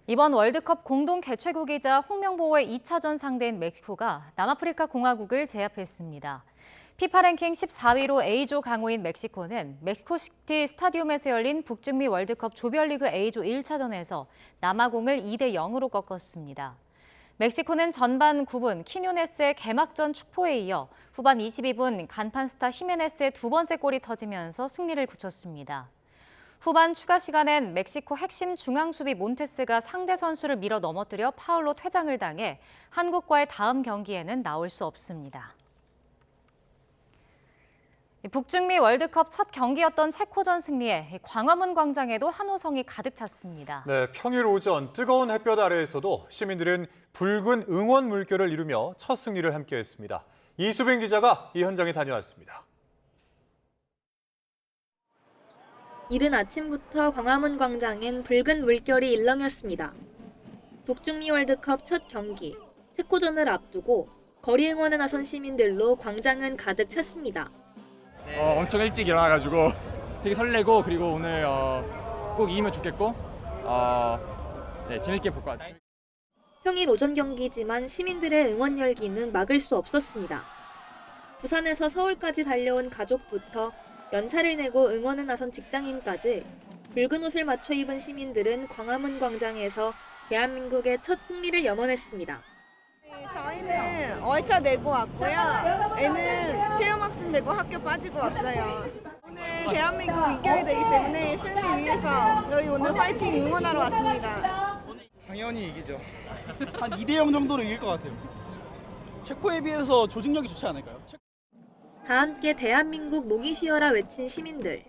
이번 월드컵 공동 개최국이자 홍명보의 2차전 상대인 멕시코가 남아프리카 공화국을 제압했습니다. 피파 랭킹 14위로 A조 강호인 멕시코는 멕시코시티 스타디움에서 열린 북중미 월드컵 조별리그 A조 1차전에서 남아공을 2대 0으로 꺾었습니다. 멕시코는 전반 9분 키뉴네스의 개막전 축포에 이어 후반 22분 간판 스타 히메네스의 두 번째 골이 터지면서 승리를 굳혔습니다. 후반 추가 시간엔 멕시코 핵심 중앙 수비 몬테스가 상대 선수를 밀어 넘어뜨려 파울로 퇴장을 당해 한국과의 다음 경기에는 나올 수 없습니다. 북중미 월드컵 첫 경기였던 체코전 승리에 광화문 광장에도 환호성이 가득 찼습니다. 네, 평일 오전 뜨거운 햇볕 아래에서도 시민들은 붉은 응원 물결을 이루며 첫 승리를 함께했습니다. 이수빈 기자가 이 현장에 다녀왔습니다. 이른 아침부터 광화문 광장엔 붉은 물결이 일렁였습니다. 북중미 월드컵 첫 경기, 체코전을 앞두고 거리 응원에 나선 시민들로 광장은 가득 찼습니다. 엄청 일찍 일어나가지고 되게 설레고 그리고 오늘 꼭 이기면 좋겠고 재밌게 볼 것 같아요. 평일 오전 경기지만 시민들의 응원 열기는 막을 수 없었습니다. 부산에서 서울까지 달려온 가족부터 연차를 내고 응원에 나선 직장인까지 붉은 옷을 맞춰 입은 시민들은 광화문 광장에서 대한민국의 첫 승리를 염원했습니다. 저희는 월차 내고 왔고요. 애는 체험학습 내고 학교 빠지고 왔어요. 오늘 대한민국 이겨야 되기 때문에 승리 위해서 저희 오늘 화이팅 응원하러 왔습니다. 당연히 이기죠. 한 2대0 정도로 이길 것 같아요. 체코에 비해서 조직력이 좋지 않을까요? 다 함께 대한민국 목이 쉬어라 외친 시민들.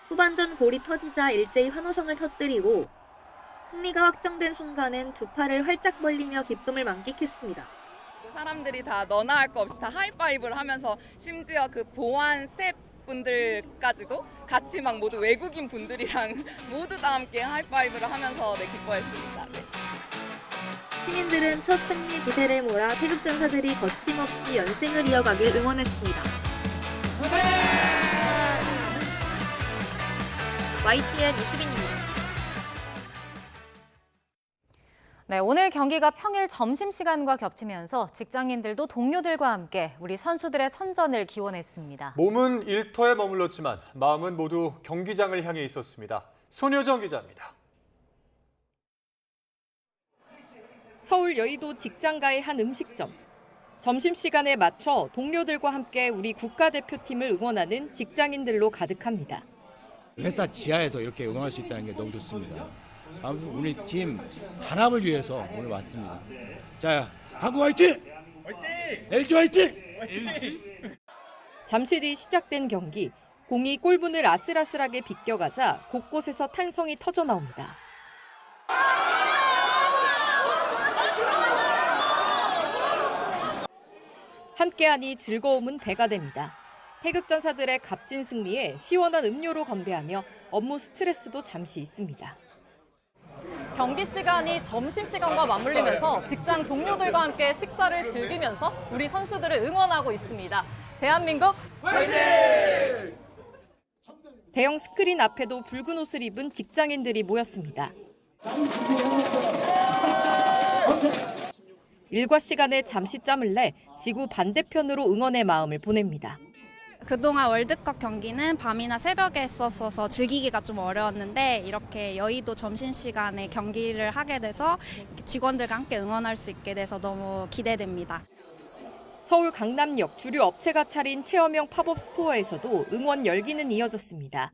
후반전 골이 터지자 일제히 환호성을 터뜨리고 승리가 확정된 순간엔 두 팔을 활짝 벌리며 기쁨을 만끽했습니다. 사람들이 다 너나 할 거 없이 다 하이파이브를 하면서 심지어 그 보안 스태프분들까지도 같이 막 모두 외국인 분들이랑 모두 다 함께 하이파이브를 하면서 기뻐했습니다. 네. 시민들은 첫 승리의 기세를 몰아 태극전사들이 거침없이 연승을 이어가길 응원했습니다. YTN 이수빈입니다. 네, 오늘 경기가 평일 점심시간과 겹치면서 직장인들도 동료들과 함께 우리 선수들의 선전을 기원했습니다. 몸은 일터에 머물렀지만 마음은 모두 경기장을 향해 있었습니다. 손효정 기자입니다. 서울 여의도 직장가의 한 음식점. 점심시간에 맞춰 동료들과 함께 우리 국가대표팀을 응원하는 직장인들로 가득합니다. 회사 지하에서 이렇게 응원할 수 있다는 게 너무 좋습니다. 아무튼 우리 팀 단합을 위해서 오늘 왔습니다. 자, 한국 화이팅! 화이팅! LG 화이팅! 화이팅! 잠시 뒤 시작된 경기. 공이 골문을 아슬아슬하게 비껴가자 곳곳에서 탄성이 터져 나옵니다. 함께하니 즐거움은 배가 됩니다. 태극전사들의 값진 승리에 시원한 음료로 건배하며 업무 스트레스도 잠시 있습니다. 경기 시간이 점심시간과 맞물리면서 직장 동료들과 함께 식사를 즐기면서 우리 선수들을 응원하고 있습니다. 대한민국 화이팅! 대형 스크린 앞에도 붉은 옷을 입은 직장인들이 모였습니다. 일과 시간에 잠시 짬을 내 지구 반대편으로 응원의 마음을 보냅니다. 그동안 월드컵 경기는 밤이나 새벽에 했었어서 즐기기가 좀 어려웠는데 이렇게 여의도 점심시간에 경기를 하게 돼서 직원들과 함께 응원할 수 있게 돼서 너무 기대됩니다. 서울 강남역 주류 업체가 차린 체험형 팝업 스토어에서도 응원 열기는 이어졌습니다.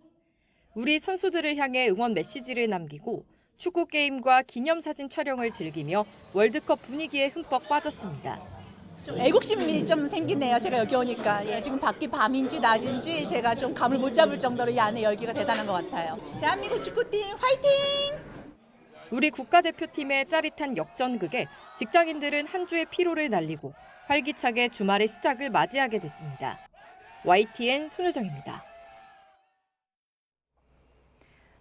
우리 선수들을 향해 응원 메시지를 남기고 축구 게임과 기념사진 촬영을 즐기며 월드컵 분위기에 흠뻑 빠졌습니다. 좀 애국심이 좀 생기네요. 제가 여기 오니까. 지금 밖이 밤인지 낮인지 제가 좀 감을 못 잡을 정도로 이 안에 열기가 대단한 것 같아요. 대한민국 축구팀 화이팅! 우리 국가대표팀의 짜릿한 역전극에 직장인들은 한 주의 피로를 날리고 활기차게 주말의 시작을 맞이하게 됐습니다. YTN 손효정입니다.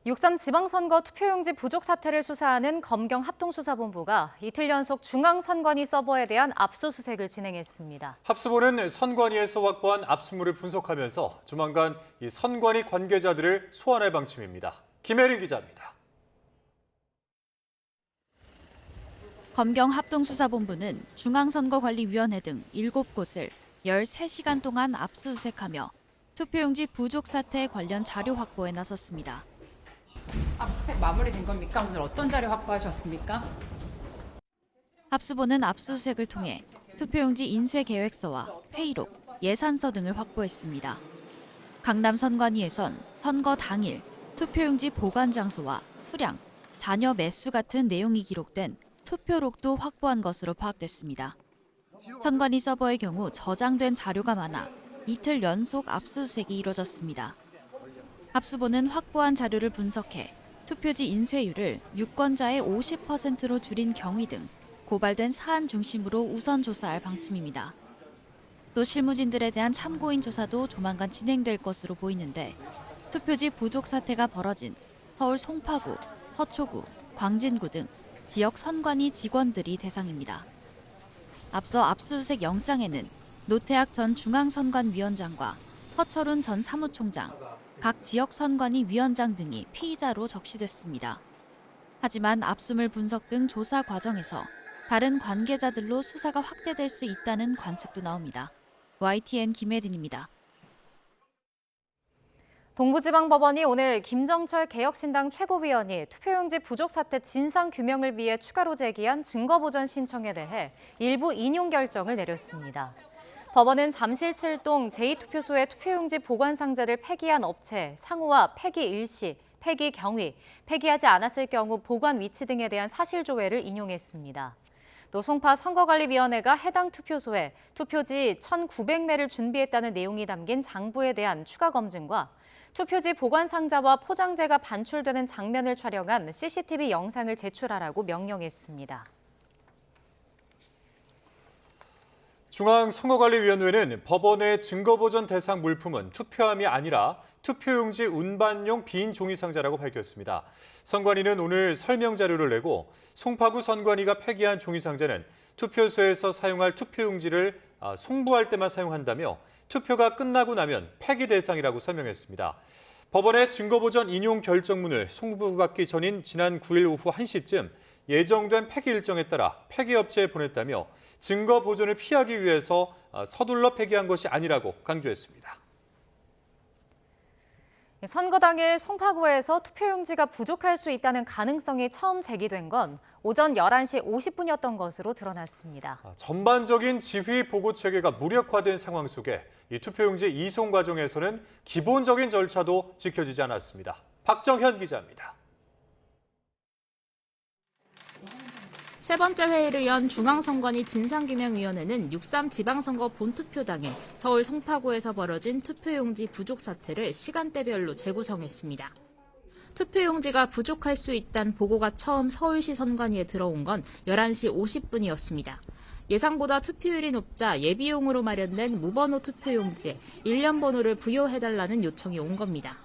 6.3 지방선거 투표용지 부족 사태를 수사하는 검경 합동수사본부가 이틀 연속 중앙선관위 서버에 대한 압수수색을 진행했습니다. 합수본은 선관위에서 확보한 압수물을 분석하면서 조만간 이 선관위 관계자들을 소환할 방침입니다. 김혜린 기자입니다. 검경 합동수사본부는 중앙선거관리위원회 등 7곳을 13시간 동안 압수수색하며 투표용지 부족 사태 관련 자료 확보에 나섰습니다. 압수수색 마무리된 겁니까? 오늘 어떤 자료 확보하셨습니까? 합수본은 압수수색을 통해 투표용지 인쇄 계획서와 회의록, 예산서 등을 확보했습니다. 강남 선관위에선 선거 당일 투표용지 보관 장소와 수량, 잔여 매수 같은 내용이 기록된 투표록도 확보한 것으로 파악됐습니다. 선관위 서버의 경우 저장된 자료가 많아 이틀 연속 압수수색이 이뤄졌습니다. 합수본은 확보한 자료를 분석해 투표지 인쇄율을 유권자의 50%로 줄인 경위 등 고발된 사안 중심으로 우선 조사할 방침입니다. 또 실무진들에 대한 참고인 조사도 조만간 진행될 것으로 보이는데 투표지 부족 사태가 벌어진 서울 송파구, 서초구, 광진구 등 지역 선관위 직원들이 대상입니다. 앞서 압수수색 영장에는 노태학 전 중앙선관위원장과 허철훈 전 사무총장, 각 지역 선관위 위원장 등이 피의자로 적시됐습니다. 하지만 압수물 분석 등 조사 과정에서 다른 관계자들로 수사가 확대될 수 있다는 관측도 나옵니다. YTN 김혜린입니다. 동부지방법원이 오늘 김정철 개혁신당 최고위원이 투표용지 부족 사태 진상규명을 위해 추가로 제기한 증거보전 신청에 대해 일부 인용 결정을 내렸습니다. 법원은 잠실 7동 제2투표소의 투표용지 보관 상자를 폐기한 업체 상호와 폐기 일시, 폐기 경위, 폐기하지 않았을 경우 보관 위치 등에 대한 사실조회를 인용했습니다. 또 송파 선거관리위원회가 해당 투표소에 투표지 1,900매를 준비했다는 내용이 담긴 장부에 대한 추가 검증과 투표지 보관 상자와 포장재가 반출되는 장면을 촬영한 CCTV 영상을 제출하라고 명령했습니다. 중앙선거관리위원회는 법원의 증거보전 대상 물품은 투표함이 아니라 투표용지 운반용 빈 종이상자라고 밝혔습니다. 선관위는 오늘 설명 자료를 내고 송파구 선관위가 폐기한 종이상자는 투표소에서 사용할 투표용지를 송부할 때만 사용한다며 투표가 끝나고 나면 폐기 대상이라고 설명했습니다. 법원의 증거보전 인용 결정문을 송부받기 전인 지난 9일 오후 1시쯤 예정된 폐기 일정에 따라 폐기업체에 보냈다며 증거 보존을 피하기 위해서 서둘러 폐기한 것이 아니라고 강조했습니다. 선거 당일 송파구에서 투표용지가 부족할 수 있다는 가능성이 처음 제기된 건 오전 11시 50분이었던 것으로 드러났습니다. 전반적인 지휘 보고 체계가 무력화된 상황 속에 이 투표용지 이송 과정에서는 기본적인 절차도 지켜지지 않았습니다. 박정현 기자입니다. 세 번째 회의를 연 중앙선관위 진상규명위원회는 6.3 지방선거 본투표 당일 서울 송파구에서 벌어진 투표용지 부족 사태를 시간대별로 재구성했습니다. 투표용지가 부족할 수 있다는 보고가 처음 서울시 선관위에 들어온 건 11시 50분이었습니다. 예상보다 투표율이 높자 예비용으로 마련된 무번호 투표용지에 일련 번호를 부여해달라는 요청이 온 겁니다.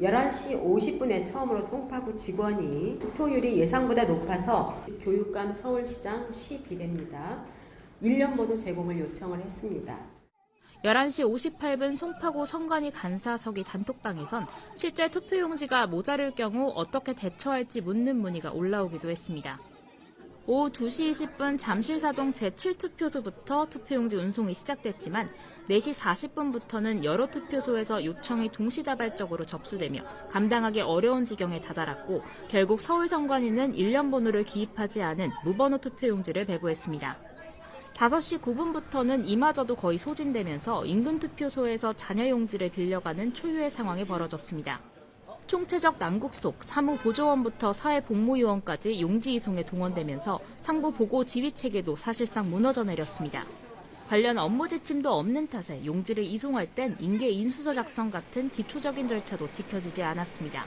11시 50분에 처음으로 송파구 직원이 투표율이 예상보다 높아서 교육감 서울시장 시 비대입니다. 1년 번호 제공을 요청을 했습니다. 11시 58분 송파구 선관위 간사석이 단톡방에선 실제 투표용지가 모자랄 경우 어떻게 대처할지 묻는 문의가 올라오기도 했습니다. 오후 2시 20분 잠실사동 제7투표소부터 투표용지 운송이 시작됐지만 4시 40분부터는 여러 투표소에서 요청이 동시다발적으로 접수되며 감당하기 어려운 지경에 다다랐고 결국 서울선관위는 일련 번호를 기입하지 않은 무번호 투표용지를 배부했습니다. 5시 9분부터는 이마저도 거의 소진되면서 인근 투표소에서 잔여용지를 빌려가는 초유의 상황이 벌어졌습니다. 총체적 난국 속 사무보조원부터 사회복무요원까지 용지 이송에 동원되면서 상부 보고 지휘 체계도 사실상 무너져 내렸습니다. 관련 업무 지침도 없는 탓에 용지를 이송할 땐 인계 인수서 작성 같은 기초적인 절차도 지켜지지 않았습니다.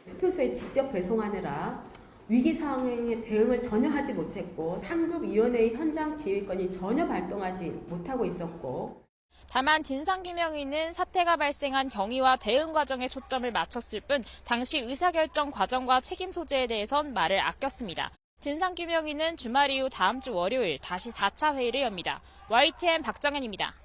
투표소에 직접 배송하느라 위기 상황에 대응을 전혀 하지 못했고 상급위원회의 현장 지휘권이 전혀 발동하지 못하고 있었고 다만 진상규명위는 사태가 발생한 경위와 대응 과정에 초점을 맞췄을 뿐 당시 의사결정 과정과 책임 소재에 대해선 말을 아꼈습니다. 진상규명위는 주말 이후 다음 주 월요일 다시 4차 회의를 엽니다. YTN 박정현입니다.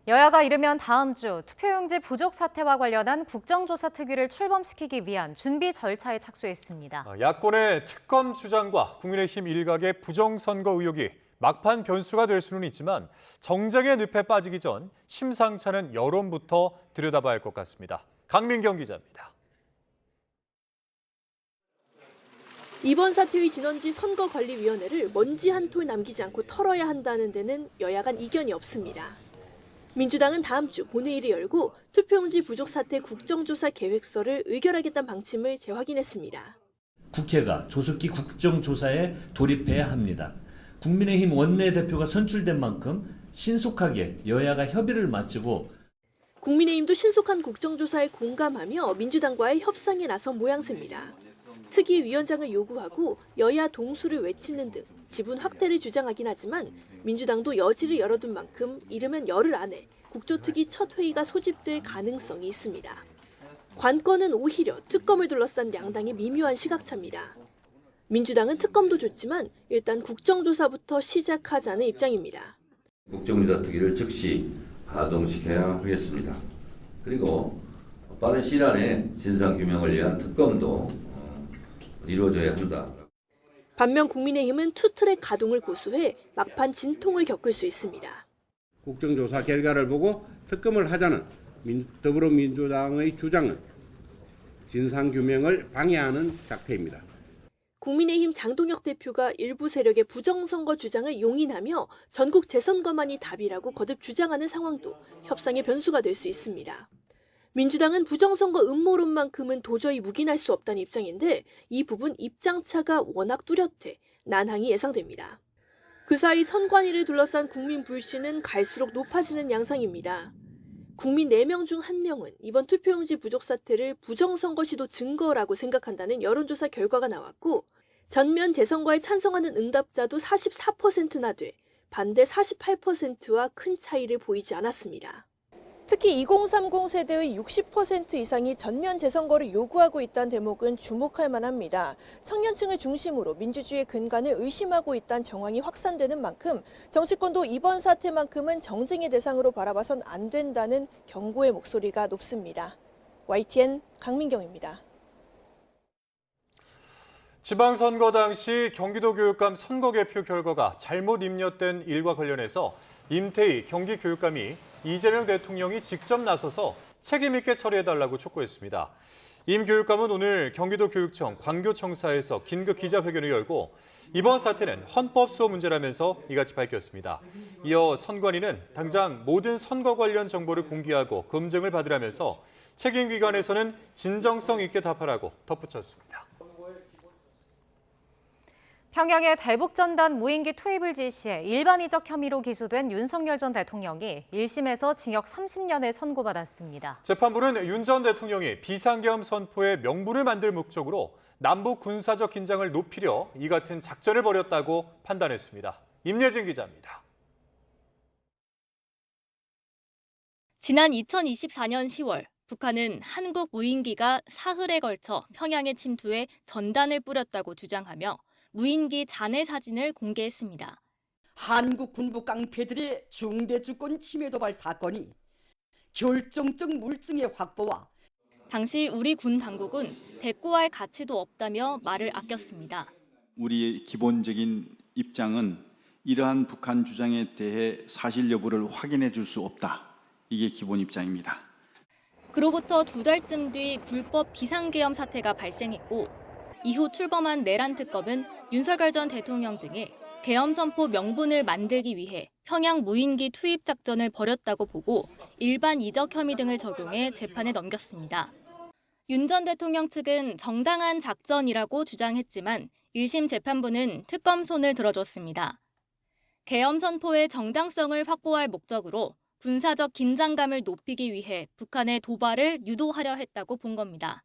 여야가 이르면 다음 주 투표용지 부족 사태와 관련한 국정조사 특위를 출범시키기 위한 준비 절차에 착수했습니다. 야권의 특검 주장과 국민의힘 일각의 부정선거 의혹이 막판 변수가 될 수는 있지만 정쟁의 늪에 빠지기 전 심상찮은 여론부터 들여다봐야 할 것 같습니다. 강민경 기자입니다. 이번 사태의 진원지 선거관리위원회를 먼지 한 톨 남기지 않고 털어야 한다는 데는 여야 간 이견이 없습니다. 민주당은 다음 주 본회의를 열고 투표용지 부족 사태 국정조사 계획서를 의결하겠다는 방침을 재확인했습니다. 국회가 조속히 국정조사에 돌입해야 합니다. 국민의힘 원내대표가 선출된 만큼 신속하게 여야가 협의를 마치고 국민의힘도 신속한 국정조사에 공감하며 민주당과의 협상에 나선 모양새입니다. 특위 위원장을 요구하고 여야 동수를 외치는 등 지분 확대를 주장하긴 하지만 민주당도 여지를 열어둔 만큼 이르면 열흘 안에 국조특위 첫 회의가 소집될 가능성이 있습니다. 관건은 오히려 특검을 둘러싼 양당의 미묘한 시각차입니다. 민주당은 특검도 좋지만 일단 국정조사부터 시작하자는 입장입니다. 국정조사 특위를 즉시 가동시켜야 하겠습니다. 그리고 빠른 시일 안에 진상규명을 위한 특검도 이루어져야 한다. 반면 국민의힘은 투트랙 가동을 고수해 막판 진통을 겪을 수 있습니다. 국정조사 결과를 보고 특검을 하자는 더불어민주당의 주장은 진상규명을 방해하는 작태입니다. 국민의힘 장동혁 대표가 일부 세력의 부정선거 주장을 용인하며 전국 재선거만이 답이라고 거듭 주장하는 상황도 협상의 변수가 될 수 있습니다. 민주당은 부정선거 음모론만큼은 도저히 묵인할 수 없다는 입장인데 이 부분 입장차가 워낙 뚜렷해 난항이 예상됩니다. 그 사이 선관위를 둘러싼 국민 불신은 갈수록 높아지는 양상입니다. 국민 4명 중 1명은 이번 투표용지 부족 사태를 부정선거 시도 증거라고 생각한다는 여론조사 결과가 나왔고 전면 재선거에 찬성하는 응답자도 44%나 돼 반대 48%와 큰 차이를 보이지 않았습니다. 특히 2030 세대의 60% 이상이 전면 재선거를 요구하고 있다는 대목은 주목할 만합니다. 청년층을 중심으로 민주주의의 근간을 의심하고 있다는 정황이 확산되는 만큼 정치권도 이번 사태만큼은 정쟁의 대상으로 바라봐선 안 된다는 경고의 목소리가 높습니다. YTN 강민경입니다. 지방선거 당시 경기도 교육감 선거개표 결과가 잘못 입력된 일과 관련해서 임태희 경기교육감이 이재명 대통령이 직접 나서서 책임 있게 처리해달라고 촉구했습니다. 임 교육감은 오늘 경기도교육청 광교청사에서 긴급 기자회견을 열고 이번 사태는 헌법 수호 문제라면서 이같이 밝혔습니다. 이어 선관위는 당장 모든 선거 관련 정보를 공개하고 검증을 받으라면서 책임기관에서는 진정성 있게 답하라고 덧붙였습니다. 평양에 대북전단 무인기 투입을 지시해 일반이적 혐의로 기소된 윤석열 전 대통령이 1심에서 징역 30년을 선고받았습니다. 재판부는 윤 전 대통령이 비상계엄 선포의 명분을 만들 목적으로 남북 군사적 긴장을 높이려 이 같은 작전을 벌였다고 판단했습니다. 임예진 기자입니다. 지난 2024년 10월 북한은 한국 무인기가 사흘에 걸쳐 평양에 침투해 전단을 뿌렸다고 주장하며 무인기 잔해 사진을 공개했습니다. 한국 군부 깡패들의 중대 주권 침해 도발 사건이 결정적 물증의 확보와 당시 우리 군 당국은 대꾸할 가치도 없다며 말을 아꼈습니다. 우리의 기본적인 입장은 이러한 북한 주장에 대해 사실 여부를 확인해 줄 수 없다. 이게 기본 입장입니다. 그로부터 2달쯤 뒤 불법 비상계엄 사태가 발생했고 이후 출범한 내란 특검은 윤석열 전 대통령 등의 계엄 선포 명분을 만들기 위해 평양 무인기 투입 작전을 벌였다고 보고 일반 이적 혐의 등을 적용해 재판에 넘겼습니다. 윤 전 대통령 측은 정당한 작전이라고 주장했지만 1심 재판부는 특검 손을 들어줬습니다. 계엄 선포의 정당성을 확보할 목적으로 군사적 긴장감을 높이기 위해 북한의 도발을 유도하려 했다고 본 겁니다.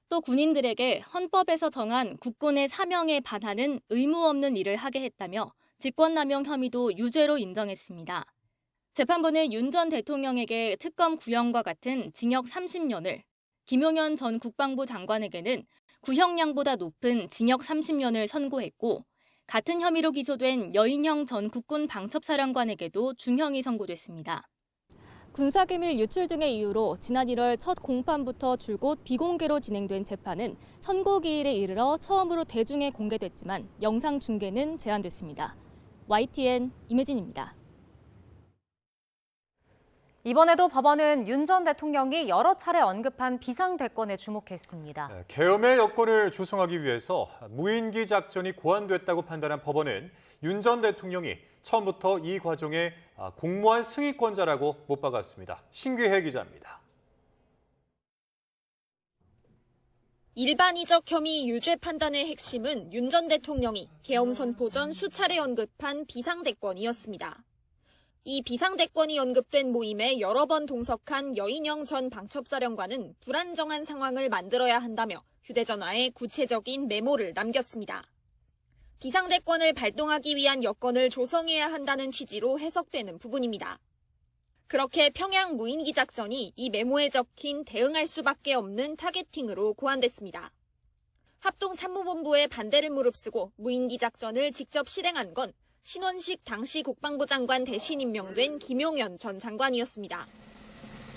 또 군인들에게 헌법에서 정한 국군의 사명에 반하는 의무 없는 일을 하게 했다며 직권남용 혐의도 유죄로 인정했습니다. 재판부는 윤 전 대통령에게 특검 구형과 같은 징역 30년을, 김용현 전 국방부 장관에게는 구형량보다 높은 징역 30년을 선고했고, 같은 혐의로 기소된 여인형 전 국군 방첩사령관에게도 중형이 선고됐습니다. 군사기밀 유출 등의 이유로 지난 1월 첫 공판부터 줄곧 비공개로 진행된 재판은 선고기일에 이르러 처음으로 대중에 공개됐지만 영상 중계는 제한됐습니다. YTN 임혜진입니다. 이번에도 법원은 윤 전 대통령이 여러 차례 언급한 비상대권에 주목했습니다. 계엄의 여건을 조성하기 위해서 무인기 작전이 고안됐다고 판단한 법원은 윤 전 대통령이 처음부터 이 과정에 공무원 승인권자라고 못 박았습니다. 신규혜 기자입니다. 일반이적 혐의 유죄 판단의 핵심은 윤 전 대통령이 계엄 선포 전 수차례 언급한 비상대권이었습니다. 이 비상대권이 언급된 모임에 여러 번 동석한 여인형 전 방첩사령관은 불안정한 상황을 만들어야 한다며 휴대전화에 구체적인 메모를 남겼습니다. 비상대권을 발동하기 위한 여건을 조성해야 한다는 취지로 해석되는 부분입니다. 그렇게 평양 무인기 작전이 이 메모에 적힌 대응할 수밖에 없는 타겟팅으로 고안됐습니다. 합동참모본부의 반대를 무릅쓰고 무인기 작전을 직접 실행한 건 신원식 당시 국방부 장관 대신 임명된 김용현 전 장관이었습니다.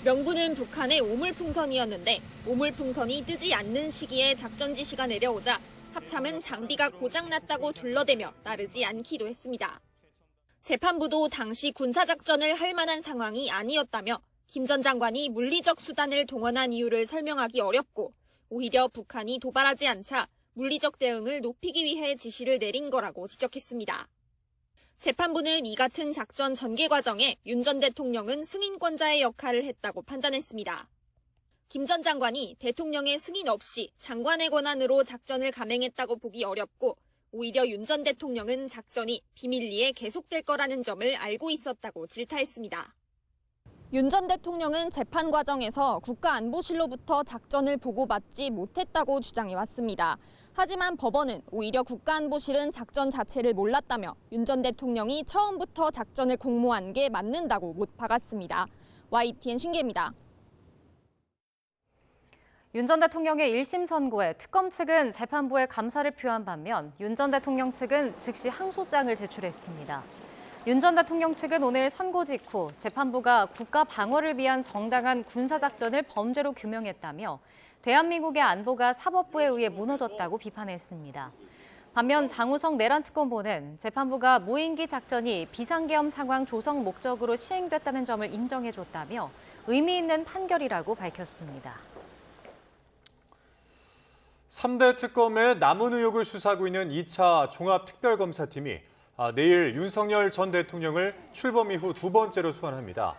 명분은 북한의 오물풍선이었는데 오물풍선이 뜨지 않는 시기에 작전 지시가 내려오자 합참은 장비가 고장났다고 둘러대며 따르지 않기도 했습니다. 재판부도 당시 군사작전을 할 만한 상황이 아니었다며 김 전 장관이 물리적 수단을 동원한 이유를 설명하기 어렵고 오히려 북한이 도발하지 않자 물리적 대응을 높이기 위해 지시를 내린 거라고 지적했습니다. 재판부는 이 같은 작전 전개 과정에 윤 전 대통령은 승인권자의 역할을 했다고 판단했습니다. 김 전 장관이 대통령의 승인 없이 장관의 권한으로 작전을 감행했다고 보기 어렵고 오히려 윤 전 대통령은 작전이 비밀리에 계속될 거라는 점을 알고 있었다고 질타했습니다. 윤 전 대통령은 재판 과정에서 국가안보실로부터 작전을 보고받지 못했다고 주장해왔습니다. 하지만 법원은 오히려 국가안보실은 작전 자체를 몰랐다며 윤 전 대통령이 처음부터 작전을 공모한 게 맞는다고 못 박았습니다. YTN 신기입니다. 윤 전 대통령의 1심 선고에 특검 측은 재판부에 감사를 표한 반면 윤 전 대통령 측은 즉시 항소장을 제출했습니다. 윤 전 대통령 측은 오늘 선고 직후 재판부가 국가 방어를 위한 정당한 군사작전을 범죄로 규명했다며 대한민국의 안보가 사법부에 의해 무너졌다고 비판했습니다. 반면 장우성 내란특검보는 재판부가 무인기 작전이 비상계엄 상황 조성 목적으로 시행됐다는 점을 인정해줬다며 의미 있는 판결이라고 밝혔습니다. 3대 특검의 남은 의혹을 수사하고 있는 2차 종합특별검사팀이 내일 윤석열 전 대통령을 출범 이후 두 번째로 소환합니다.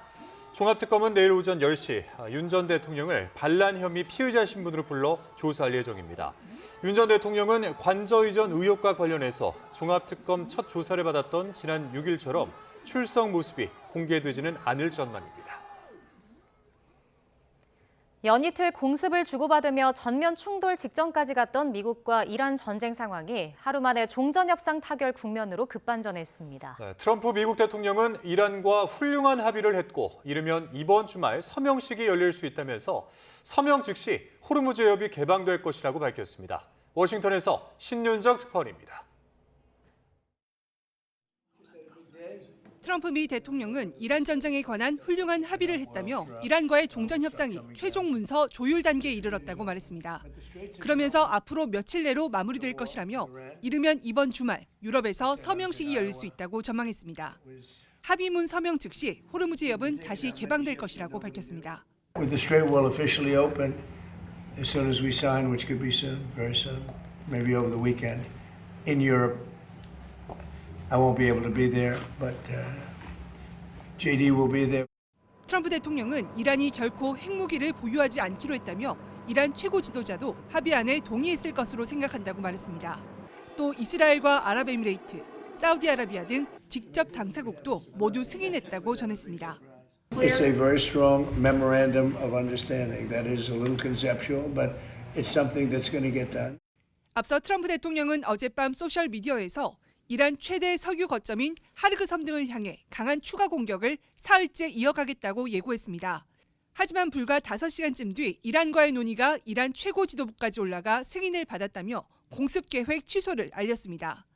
종합특검은 내일 오전 10시 윤 전 대통령을 반란 혐의 피의자 신분으로 불러 조사할 예정입니다. 윤 전 대통령은 관저 이전 의혹과 관련해서 종합특검 첫 조사를 받았던 지난 6일처럼 출석 모습이 공개되지는 않을 전망입니다. 연이틀 공습을 주고받으며 전면 충돌 직전까지 갔던 미국과 이란 전쟁 상황이 하루 만에 종전협상 타결 국면으로 급반전했습니다. 트럼프 미국 대통령은 이란과 훌륭한 합의를 했고 이르면 이번 주말 서명식이 열릴 수 있다면서 서명 즉시 호르무즈 해협이 개방될 것이라고 밝혔습니다. 워싱턴에서 신윤정 특파원입니다. 트럼프 미 대통령은 이란 전쟁에 관한 훌륭한 합의를 했다며 이란과의 종전 협상이 최종 문서 조율 단계에 이르렀다고 말했습니다. 그러면서 앞으로 며칠 내로 마무리될 것이라며 이르면 이번 주말 유럽에서 서명식이 열릴 수 있다고 전망했습니다. 합의문 서명 즉시 호르무즈 해협은 다시 개방될 것이라고 밝혔습니다. With the Strait will officially open as soon as we sign, which could be soon, very soon, maybe over the weekend, in Europe. I won't be able to be there, but JD will be there. 트럼프 대통령은 이란이 결코 핵무기를 보유하지 않기로 했다며 이란 최고 지도자도 합의안에 동의했을 것으로 생각한다고 말했습니다. 또 이스라엘과 아랍에미레이트, 사우디아라비아 등 직접 당사국도 모두 승인했다고 전했습니다. It's a very strong memorandum of understanding. That is a little conceptual, but it's something that's going to get done. 앞서 트럼프 대통령은 어젯밤 소셜미디어에서 이란 최대 석유 거점인 하르그 섬 등을 향해 강한 추가 공격을 사흘째 이어가겠다고 예고했습니다. 하지만 불과 5시간쯤 뒤 이란과의 논의가 이란 최고 지도부까지 올라가 승인을 받았다며 공습 계획 취소를 알렸습니다.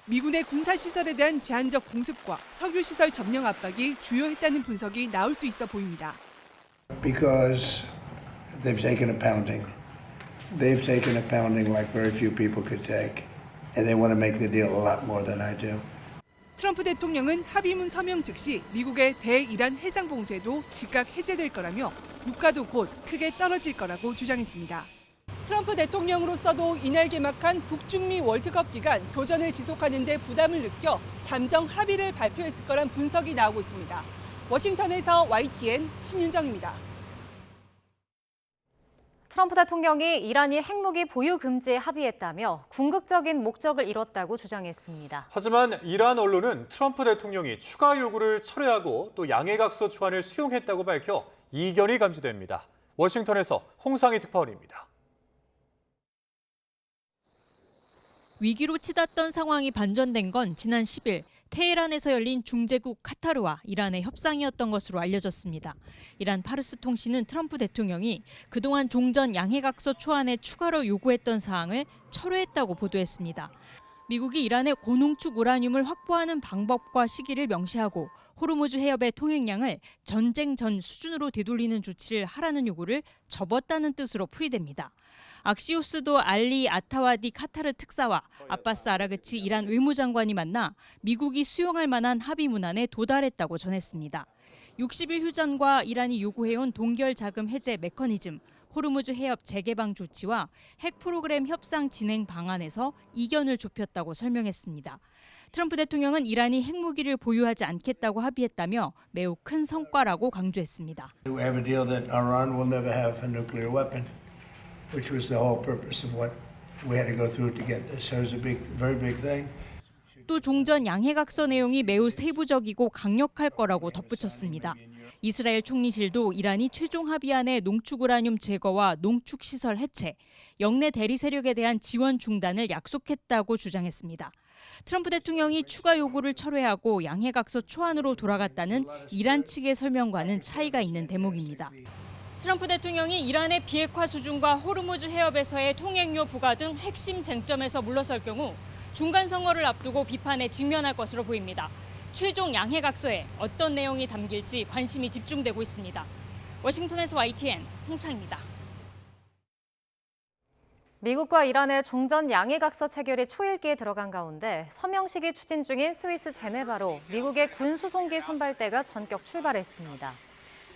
미군의 군사시설에 대한 제한적 공습과 석유시설 점령 압박이 주요했다는 분석이 나올 수 있어 보입니다. Because they've taken a pounding. They've taken a pounding like very few people could take. And they want to make the deal a lot more than I do. 트럼프 대통령은 합의문 서명 즉시 미국의 대이란 해상 봉쇄도 즉각 해제될 거라며 유가도 곧 크게 떨어질 거라고 주장했습니다. 트럼프 대통령으로서도 이날 개막한 북중미 월드컵 기간 교전을 지속하는 데 부담을 느껴 잠정 합의를 발표했을 거란 분석이 나오고 있습니다. 워싱턴에서 YTN 신윤정입니다. 트럼프 대통령이 이란이 핵무기 보유 금지에 합의했다며 궁극적인 목적을 이뤘다고 주장했습니다. 하지만 이란 언론은 트럼프 대통령이 추가 요구를 철회하고 또 양해각서 초안을 수용했다고 밝혀 이견이 감지됩니다. 워싱턴에서 홍상희 특파원입니다. 위기로 치닫던 상황이 반전된 건 지난 10일 테헤란에서 열린 중재국 카타르와 이란의 협상이었던 것으로 알려졌습니다. 이란 파르스 통신은 트럼프 대통령이 그동안 종전 양해각서 초안에 추가로 요구했던 사항을 철회했다고 보도했습니다. 미국이 이란의 고농축 우라늄을 확보하는 방법과 시기를 명시하고 호르무즈 해협의 통행량을 전쟁 전 수준으로 되돌리는 조치를 하라는 요구를 접었다는 뜻으로 풀이됩니다. 악시오스도 알리 아타와디 카타르 특사와 아바스 아라그치 이란 외무장관이 만나 미국이 수용할 만한 합의 문안에 도달했다고 전했습니다. 60일 휴전과 이란이 요구해온 동결 자금 해제 메커니즘, 호르무즈 해협 재개방 조치와 핵 프로그램 협상 진행 방안에서 이견을 좁혔다고 설명했습니다. 트럼프 대통령은 이란이 핵무기를 보유하지 않겠다고 합의했다며 매우 큰 성과라고 강조했습니다. We have a deal that Iran will never have a nuclear weapon, which was the whole purpose of what we had to go through to get this. So it was a very big thing. 또 종전 양해각서 내용이 매우 세부적이고 강력할 거라고 덧붙였습니다. 이스라엘 총리실도 이란이 최종 합의안의 농축 우라늄 제거와 농축 시설 해체, 영내 대리 세력에 대한 지원 중단을 약속했다고 주장했습니다. 트럼프 대통령이 추가 요구를 철회하고 양해각서 초안으로 돌아갔다는 이란 측의 설명과는 차이가 있는 대목입니다. 트럼프 대통령이 이란의 비핵화 수준과 호르무즈 해협에서의 통행료 부과 등 핵심 쟁점에서 물러설 경우 중간 선거를 앞두고 비판에 직면할 것으로 보입니다. 최종 양해각서에 어떤 내용이 담길지 관심이 집중되고 있습니다. 워싱턴에서 YTN 홍상입니다. 미국과 이란의 종전 양해각서 체결이 초읽기에 들어간 가운데 서명식이 추진 중인 스위스 제네바로 미국의 군수송기 선발대가 전격 출발했습니다.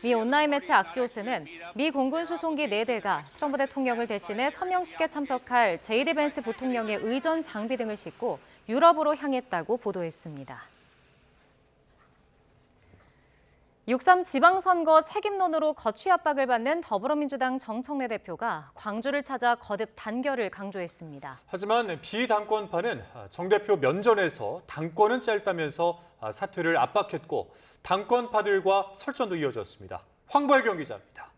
미 온라인 매체 악시오스는 미 공군 수송기 4대가 트럼프 대통령을 대신해 서명식에 참석할 제이디 벤스 부통령의 의전 장비 등을 싣고 유럽으로 향했다고 보도했습니다. 6.3 지방선거 책임론으로 거취 압박을 받는 더불어민주당 정청래 대표가 광주를 찾아 거듭 단결을 강조했습니다. 하지만 비당권파는 정 대표 면전에서 당권은 짧다면서 사퇴를 압박했고 당권파들과 설전도 이어졌습니다. 황보혜경 기자입니다.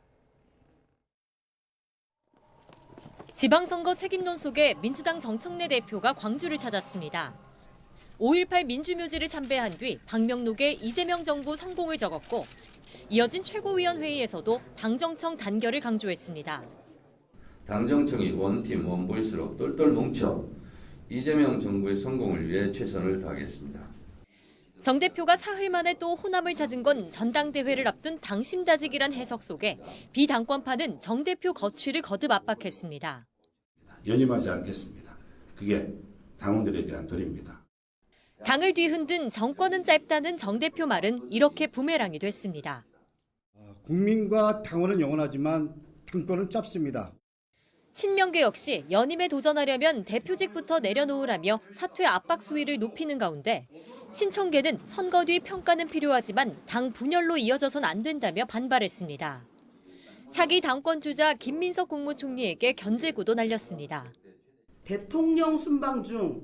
지방선거 책임론 속에 민주당 정청래 대표가 광주를 찾았습니다. 5.18 민주묘지를 참배한 뒤 방명록에 이재명 정부 성공을 적었고 이어진 최고위원회의에서도 당정청 단결을 강조했습니다. 당정청이 원팀 원보이스로 똘똘 뭉쳐 이재명 정부의 성공을 위해 최선을 다하겠습니다. 정 대표가 사흘 만에 또 호남을 찾은 건 전당대회를 앞둔 당심다직이란 해석 속에 비당권파는 정 대표 거취를 거듭 압박했습니다. 연임하지 않겠습니다. 그게 당원들에 대한 도리입니다. 당을 뒤흔든 정권은 짧다는 정 대표 말은 이렇게 부메랑이 됐습니다. 국민과 당원은 영원하지만 당권은 짧습니다. 친명계 역시 연임에 도전하려면 대표직부터 내려놓으라며 사퇴 압박 수위를 높이는 가운데 친청계는 선거 뒤 평가는 필요하지만 당 분열로 이어져선 안 된다며 반발했습니다. 차기 당권 주자 김민석 국무총리에게 견제구도 날렸습니다. 대통령 순방 중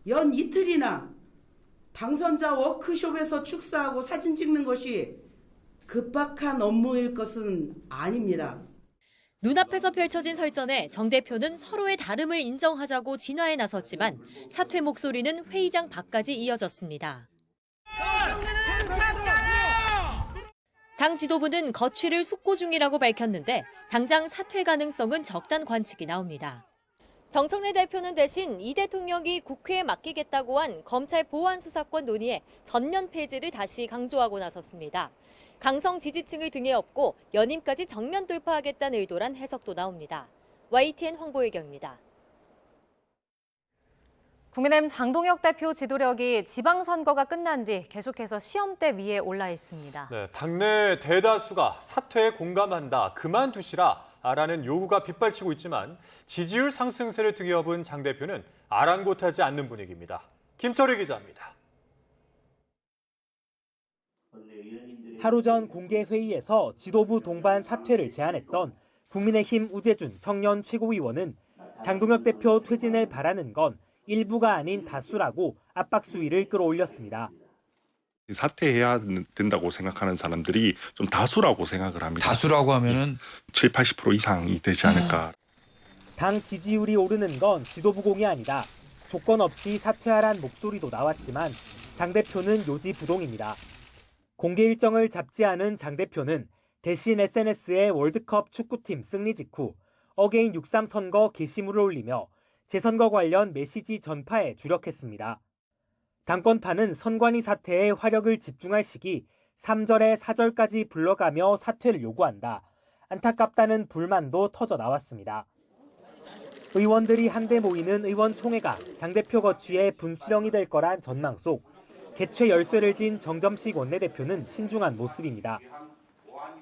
연 이틀이나 당선자 워크숍에서 축사하고 사진 찍는 것이 급박한 업무일 것은 아닙니다. 눈앞에서 펼쳐진 설전에 정 대표는 서로의 다름을 인정하자고 진화에 나섰지만 사퇴 목소리는 회의장 밖까지 이어졌습니다. 당 지도부는 거취를 숙고 중이라고 밝혔는데 당장 사퇴 가능성은 적단 관측이 나옵니다. 정청래 대표는 대신 이 대통령이 국회에 맡기겠다고 한 검찰 보안 수사권 논의에 전면 폐지를 다시 강조하고 나섰습니다. 강성 지지층을 등에 업고 연임까지 정면 돌파하겠다는 의도란 해석도 나옵니다. YTN 황보혜경입니다. 국민의힘 장동혁 대표 지도력이 지방선거가 끝난 뒤 계속해서 시험대 위에 올라 있습니다. 네, 당내 대다수가 사퇴에 공감한다, 그만두시라라는 요구가 빗발치고 있지만 지지율 상승세를 등에 업은 장 대표는 아랑곳하지 않는 분위기입니다. 김철희 기자입니다. 하루 전 공개 회의에서 지도부 동반 사퇴를 제안했던 국민의힘 우재준 청년 최고위원은 장동혁 대표 퇴진을 바라는 건 일부가 아닌 다수라고 압박 수위를 끌어올렸습니다. 사퇴해야 된다고 생각하는 사람들이 좀 다수라고 생각을 합니다. 다수라고 하면은 7, 80% 이상이 되지 않을까. 당 지지율이 오르는 건 지도부 공이 아니다. 조건 없이 사퇴하란 목소리도 나왔지만 장 대표는 요지부동입니다. 공개 일정을 잡지 않은 장 대표는 대신 SNS에 월드컵 축구팀 승리 직후 어게인 6.3 선거 게시물을 올리며 재선거 관련 메시지 전파에 주력했습니다. 당권파는 선관위 사퇴에 화력을 집중할 시기 3절에 4절까지 불러가며 사퇴를 요구한다. 안타깝다는 불만도 터져 나왔습니다. 의원들이 한데 모이는 의원총회가 장 대표 거취의 분수령이 될 거란 전망 속 개최 열쇠를 진 정점식 원내대표는 신중한 모습입니다.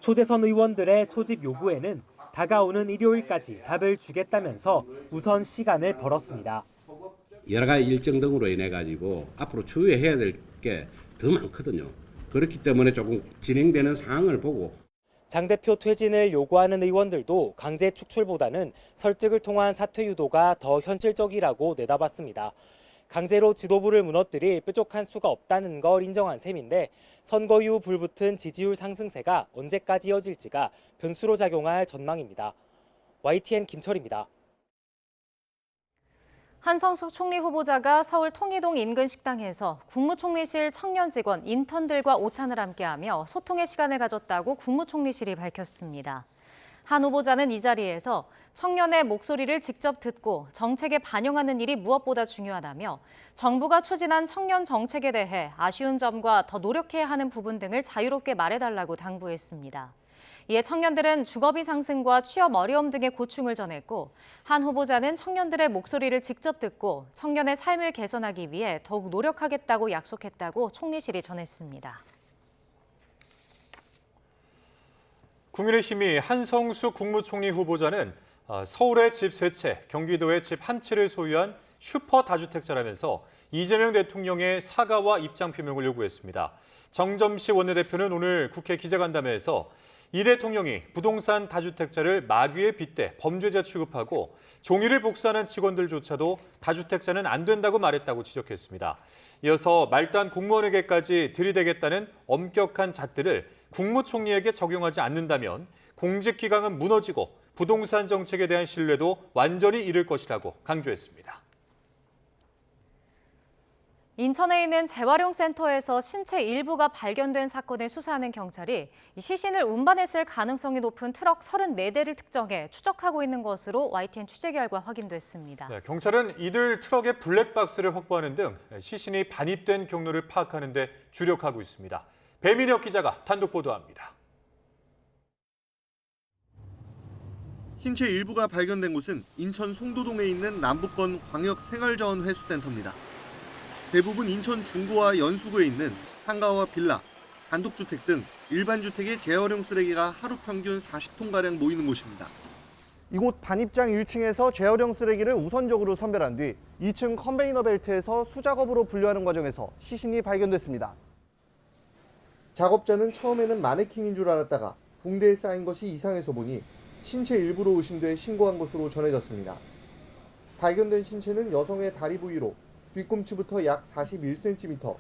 초재선 의원들의 소집 요구에는 다가오는 일요일까지 답을 주겠다면서 우선 시간을 벌었습니다. 여러 가지 일정 등으로 인해 가지고 앞으로 추후에 해야 될 게 더 많거든요. 그렇기 때문에 조금 진행되는 상황을 보고 장 대표 퇴진을 요구하는 의원들도 강제 축출보다는 설득을 통한 사퇴 유도가 더 현실적이라고 내다봤습니다. 강제로 지도부를 무너뜨릴 뾰족한 수가 없다는 걸 인정한 셈인데 선거 이후 불붙은 지지율 상승세가 언제까지 이어질지가 변수로 작용할 전망입니다. YTN 김철입니다. 한성숙 총리 후보자가 서울 통이동 인근 식당에서 국무총리실 청년 직원, 인턴들과 오찬을 함께하며 소통의 시간을 가졌다고 국무총리실이 밝혔습니다. 한 후보자는 이 자리에서 청년의 목소리를 직접 듣고 정책에 반영하는 일이 무엇보다 중요하다며 정부가 추진한 청년 정책에 대해 아쉬운 점과 더 노력해야 하는 부분 등을 자유롭게 말해달라고 당부했습니다. 이에 청년들은 주거비 상승과 취업 어려움 등의 고충을 전했고 한 후보자는 청년들의 목소리를 직접 듣고 청년의 삶을 개선하기 위해 더욱 노력하겠다고 약속했다고 총리실이 전했습니다. 국민의힘이 한성숙 국무총리 후보자는 서울의 집 3채, 경기도의 집 1채를 소유한 슈퍼 다주택자라면서 이재명 대통령의 사과와 입장 표명을 요구했습니다. 정점식 원내대표는 오늘 국회 기자간담회에서 이 대통령이 부동산 다주택자를 마귀에 빗대 범죄자 취급하고 종이를 복사하는 직원들조차도 다주택자는 안 된다고 말했다고 지적했습니다. 이어서 말단 공무원에게까지 들이대겠다는 엄격한 잣들을 국무총리에게 적용하지 않는다면 공직기강은 무너지고 부동산 정책에 대한 신뢰도 완전히 잃을 것이라고 강조했습니다. 인천에 있는 재활용센터에서 신체 일부가 발견된 사건을 수사하는 경찰이 시신을 운반했을 가능성이 높은 트럭 34대를 특정해 추적하고 있는 것으로 YTN 취재 결과 확인됐습니다. 네, 경찰은 이들 트럭의 블랙박스를 확보하는 등 시신이 반입된 경로를 파악하는 데 주력하고 있습니다. 배민혁 기자가 단독 보도합니다. 신체 일부가 발견된 곳은 인천 송도동에 있는 남북권 광역생활자원회수센터입니다. 대부분 인천 중구와 연수구에 있는 상가와 빌라, 단독주택 등 일반 주택의 재활용 쓰레기가 하루 평균 40톤가량 모이는 곳입니다. 이곳 반입장 1층에서 재활용 쓰레기를 우선적으로 선별한 뒤 2층 컨베이너 벨트에서 수작업으로 분류하는 과정에서 시신이 발견됐습니다. 작업자는 처음에는 마네킹인 줄 알았다가 붕대에 쌓인 것이 이상해서 보니 신체 일부로 의심돼 신고한 것으로 전해졌습니다. 발견된 신체는 여성의 다리 부위로 뒤꿈치부터 약 41cm,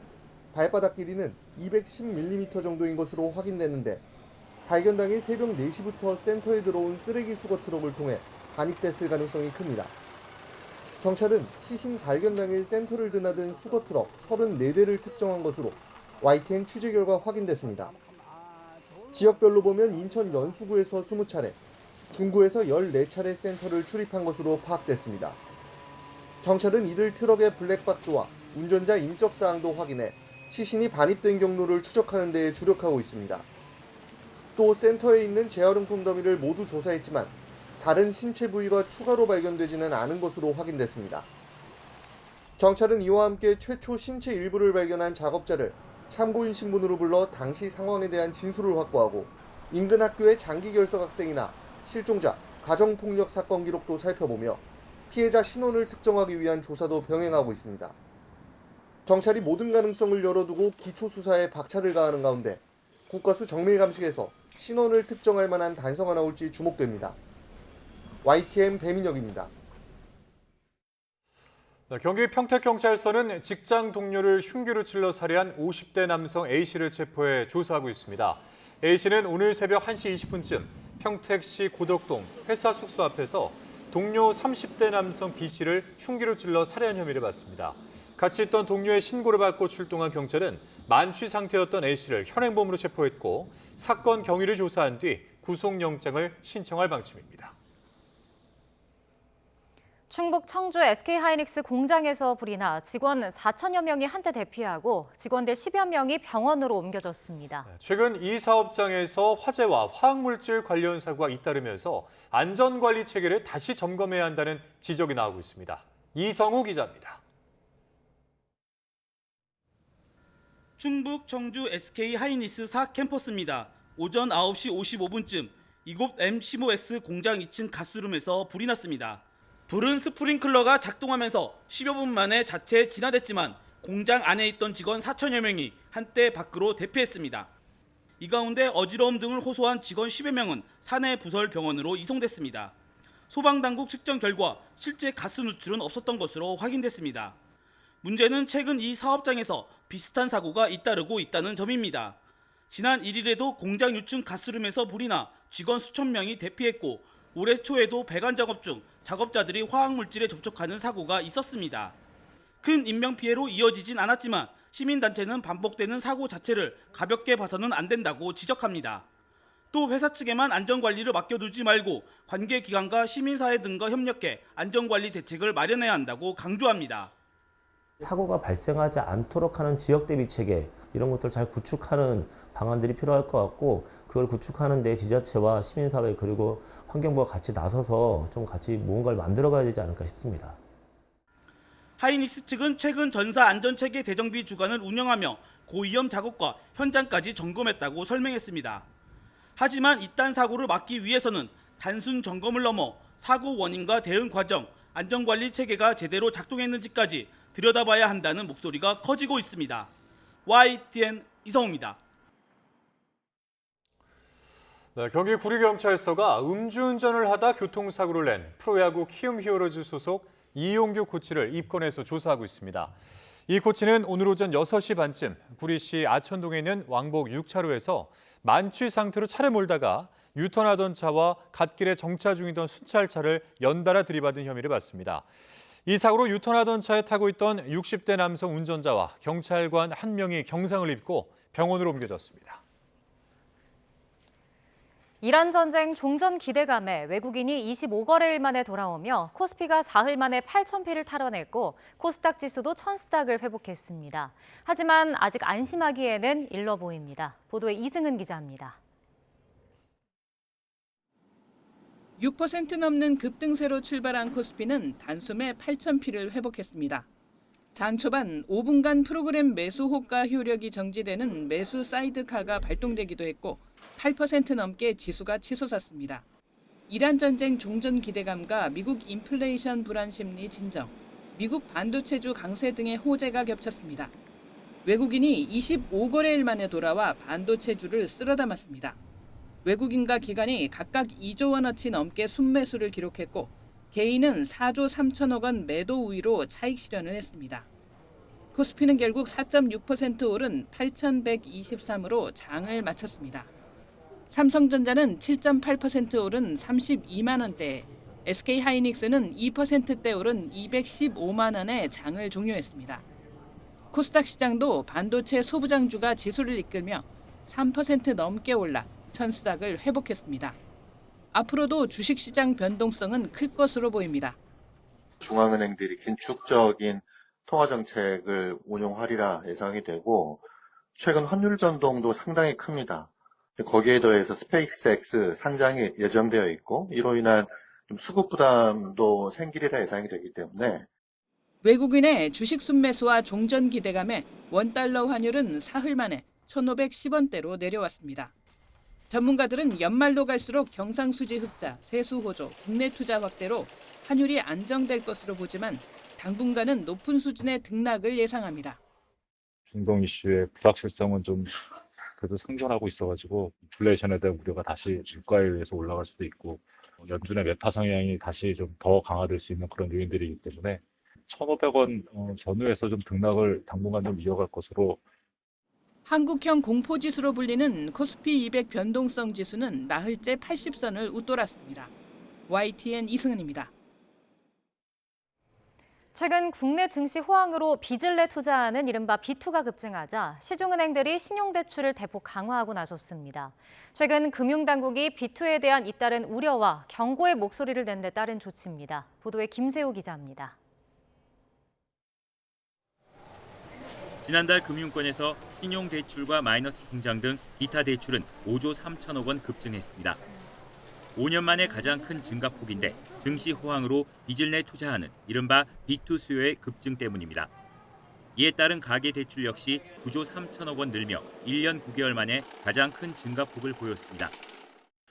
발바닥 길이는 210mm 정도인 것으로 확인됐는데 발견 당일 새벽 4시부터 센터에 들어온 쓰레기 수거 트럭을 통해 반입됐을 가능성이 큽니다. 경찰은 시신 발견 당일 센터를 드나든 수거 트럭 34대를 특정한 것으로 YTN 취재 결과 확인됐습니다. 지역별로 보면 인천 연수구에서 20차례, 중구에서 14차례 센터를 출입한 것으로 파악됐습니다. 경찰은 이들 트럭의 블랙박스와 운전자 인적 사항도 확인해 시신이 반입된 경로를 추적하는 데 주력하고 있습니다. 또 센터에 있는 재활용품 더미를 모두 조사했지만 다른 신체 부위가 추가로 발견되지는 않은 것으로 확인됐습니다. 경찰은 이와 함께 최초 신체 일부를 발견한 작업자를 참고인 신분으로 불러 당시 상황에 대한 진술을 확보하고 인근 학교의 장기 결석 학생이나 실종자, 가정폭력 사건 기록도 살펴보며 피해자 신원을 특정하기 위한 조사도 병행하고 있습니다. 경찰이 모든 가능성을 열어두고 기초수사에 박차를 가하는 가운데 국과수 정밀 감식에서 신원을 특정할 만한 단서가 나올지 주목됩니다. YTN 배민혁입니다. 경기 평택경찰서는 직장 동료를 흉기로 찔러 살해한 50대 남성 A씨를 체포해 조사하고 있습니다. A씨는 오늘 새벽 1시 20분쯤 평택시 고덕동 회사 숙소 앞에서 동료 30대 남성 B씨를 흉기로 찔러 살해한 혐의를 받습니다. 같이 있던 동료의 신고를 받고 출동한 경찰은 만취 상태였던 A씨를 현행범으로 체포했고 사건 경위를 조사한 뒤 구속영장을 신청할 방침입니다. 충북 청주 SK하이닉스 공장에서 불이 나 직원 4천여 명이 한때 대피하고 직원들 10여 명이 병원으로 옮겨졌습니다. 최근 이 사업장에서 화재와 화학물질 관련 사고가 잇따르면서 안전관리 체계를 다시 점검해야 한다는 지적이 나오고 있습니다. 이성우 기자입니다. 충북 청주 SK하이닉스 4캠퍼스입니다. 오전 9시 55분쯤 이곳 M15X 공장 2층 가스룸에서 불이 났습니다. 불은 스프링클러가 작동하면서 10여 분 만에 자체 진화됐지만 공장 안에 있던 직원 4천여 명이 한때 밖으로 대피했습니다. 이 가운데 어지러움 등을 호소한 직원 10여 명은 사내 부설 병원으로 이송됐습니다. 소방당국 측정 결과 실제 가스 누출은 없었던 것으로 확인됐습니다. 문제는 최근 이 사업장에서 비슷한 사고가 잇따르고 있다는 점입니다. 지난 1일에도 공장 6층 가스룸에서 불이 나 직원 수천 명이 대피했고 올해 초에도 배관 작업 중 작업자들이 화학물질에 접촉하는 사고가 있었습니다. 큰 인명피해로 이어지진 않았지만 시민단체는 반복되는 사고 자체를 가볍게 봐서는 안 된다고 지적합니다. 또 회사 측에만 안전관리를 맡겨두지 말고 관계기관과 시민사회 등과 협력해 안전관리 대책을 마련해야 한다고 강조합니다. 사고가 발생하지 않도록 하는 지역 대비 체계 이런 것들을 잘 구축하는 방안들이 필요할 것 같고 그걸 구축하는 데 지자체와 시민사회 그리고 환경부가 같이 나서서 좀 같이 무언가를 만들어가야 되지 않을까 싶습니다. 하이닉스 측은 최근 전사 안전체계 대정비 주간을 운영하며 고위험 작업과 현장까지 점검했다고 설명했습니다. 하지만 이딴 사고를 막기 위해서는 단순 점검을 넘어 사고 원인과 대응 과정, 안전관리 체계가 제대로 작동했는지까지 들여다봐야 한다는 목소리가 커지고 있습니다. YTN 이성우입니다. 경기 구리경찰서가 음주운전을 하다 교통사고를 낸 프로야구 키움 히어로즈 소속 이용규 코치를 입건해서 조사하고 있습니다. 이 코치는 오늘 오전 6시 반쯤 구리시 아천동에 있는 왕복 6차로에서 만취 상태로 차를 몰다가 유턴하던 차와 갓길에 정차 중이던 순찰차를 연달아 들이받은 혐의를 받습니다. 이 사고로 유턴하던 차에 타고 있던 60대 남성 운전자와 경찰관 1명이 경상을 입고 병원으로 옮겨졌습니다. 이란 전쟁 종전 기대감에 외국인이 25거래일 만에 돌아오며 코스피가 사흘 만에 8,000피를 탈환했고 코스닥 지수도 1,000스닥을 회복했습니다. 하지만 아직 안심하기에는 일러 보입니다. 보도에 이승은 기자입니다. 6% 넘는 급등세로 출발한 코스피는 단숨에 8,000피를 회복했습니다. 장 초반 5분간 프로그램 매수 호가 효력이 정지되는 매수 사이드카가 발동되기도 했고 8% 넘게 지수가 치솟았습니다. 이란 전쟁 종전 기대감과 미국 인플레이션 불안 심리 진정, 미국 반도체주 강세 등의 호재가 겹쳤습니다. 외국인이 25거래일 만에 돌아와 반도체주를 쓸어담았습니다. 외국인과 기관이 각각 2조 원어치 넘게 순매수를 기록했고 개인은 4조 3천억 원 매도 우위로 차익 실현을 했습니다. 코스피는 결국 4.6% 오른 8,123으로 장을 마쳤습니다. 삼성전자는 7.8% 오른 32만 원대에 SK하이닉스는 2%대 오른 215만 원에 장을 종료했습니다. 코스닥 시장도 반도체 소부장주가 지수를 이끌며 3% 넘게 올라 천스닥을 회복했습니다. 앞으로도 주식시장 변동성은 클 것으로 보입니다. 중앙은행들이 긴축적인 통화정책을 운용하리라 예상이 되고 최근 환율 변동도 상당히 큽니다. 거기에 더해서 스페이스X 상장이 예정되어 있고 이로 인한 좀 수급 부담도 생기리라 예상이 되기 때문에 외국인의 주식 순매수와 종전 기대감에 원달러 환율은 사흘 만에 1,510원대로 내려왔습니다. 전문가들은 연말로 갈수록 경상수지 흑자, 세수 호조, 국내 투자 확대로 환율이 안정될 것으로 보지만 당분간은 높은 수준의 등락을 예상합니다. 중동 이슈의 불확실성은 좀 그래도 상존하고 있어가지고 인플레이션에 대한 우려가 다시 물가에 의해서 올라갈 수도 있고 연준의 매파 성향이 다시 좀 더 강화될 수 있는 그런 요인들이기 때문에 1,500원 전후에서 좀 등락을 당분간 좀 이어갈 것으로. 한국형 공포지수로 불리는 코스피 200 변동성 지수는 나흘째 80선을 웃돌았습니다. YTN 이승은입니다. 최근 국내 증시 호황으로 빚을 내 투자하는 이른바 B2가 급증하자 시중은행들이 신용대출을 대폭 강화하고 나섰습니다. 최근 금융당국이 B2에 대한 잇따른 우려와 경고의 목소리를 낸 데 따른 조치입니다. 보도에 김세호 기자입니다. 지난달 금융권에서 신용대출과 마이너스 통장 등 기타 대출은 5조 3천억 원 급증했습니다. 5년 만에 가장 큰 증가폭인데 증시 호황으로 빚을 내 투자하는 이른바 B2 수요의 급증 때문입니다. 이에 따른 가계대출 역시 9조 3천억 원 늘며 1년 9개월 만에 가장 큰 증가폭을 보였습니다.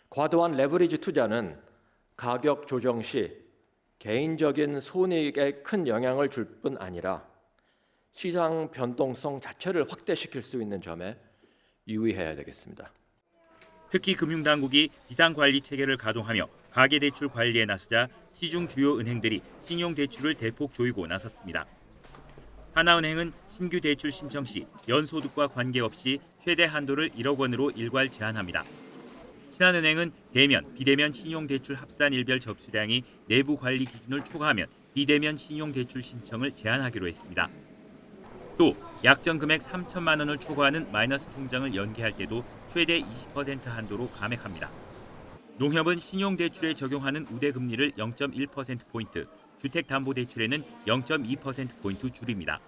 과도한 레버리지 투자는 가격 조정 시 개인적인 손익에 큰 영향을 줄 뿐 아니라 시장 변동성 자체를 확대시킬 수 있는 점에 유의해야 되겠습니다. 특히 금융당국이 비상관리 체계를 가동하며 가계대출 관리에 나서자 시중 주요 은행들이 신용대출을 대폭 조이고 나섰습니다. 하나은행은 신규 대출 신청 시 연소득과 관계없이 최대 한도를 1억 원으로 일괄 제한합니다. 신한은행은 대면, 비대면 신용대출 합산 일별 접수량이 내부 관리 기준을 초과하면 비대면 신용대출 신청을 제한하기로 했습니다. 또 약정 금액 3천만 원을 초과하는 마이너스 통장을 연계할 때도 최대 20% 한도로 감액합니다. 농협은 신용대출에 적용하는 우대금리를 0.1%포인트, 주택담보대출에는 0.2%포인트 줄입니다.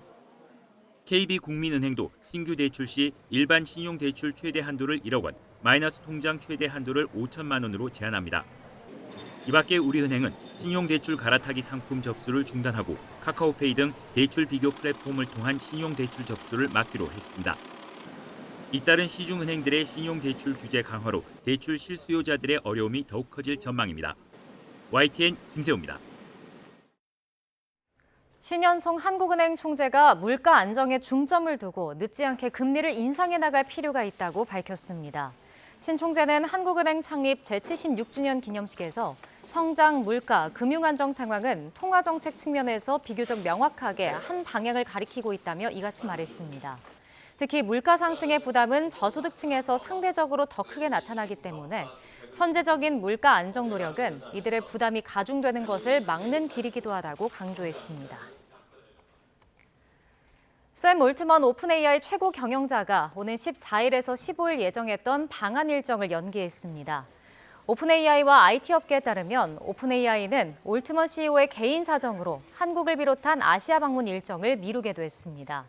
KB국민은행도 신규 대출 시 일반 신용대출 최대 한도를 1억 원, 마이너스 통장 최대 한도를 5천만 원으로 제한합니다. 이 밖에 우리은행은 신용대출 갈아타기 상품 접수를 중단하고 카카오페이 등 대출 비교 플랫폼을 통한 신용대출 접수를 막기로 했습니다. 잇따른 시중은행들의 신용대출 규제 강화로 대출 실수요자들의 어려움이 더욱 커질 전망입니다. YTN 김세호입니다. 신현송 한국은행 총재가 물가 안정에 중점을 두고 늦지 않게 금리를 인상해 나갈 필요가 있다고 밝혔습니다. 신 총재는 한국은행 창립 제76주년 기념식에서 성장, 물가, 금융안정 상황은 통화정책 측면에서 비교적 명확하게 한 방향을 가리키고 있다며 이같이 말했습니다. 특히 물가 상승의 부담은 저소득층에서 상대적으로 더 크게 나타나기 때문에 선제적인 물가 안정 노력은 이들의 부담이 가중되는 것을 막는 길이기도 하다고 강조했습니다. 샘 올트먼 오픈AI 최고 경영자가 오는 14일에서 15일 예정했던 방한 일정을 연기했습니다. 오픈AI와 IT 업계에 따르면 오픈AI는 올트먼 CEO의 개인 사정으로 한국을 비롯한 아시아 방문 일정을 미루게 됐습니다.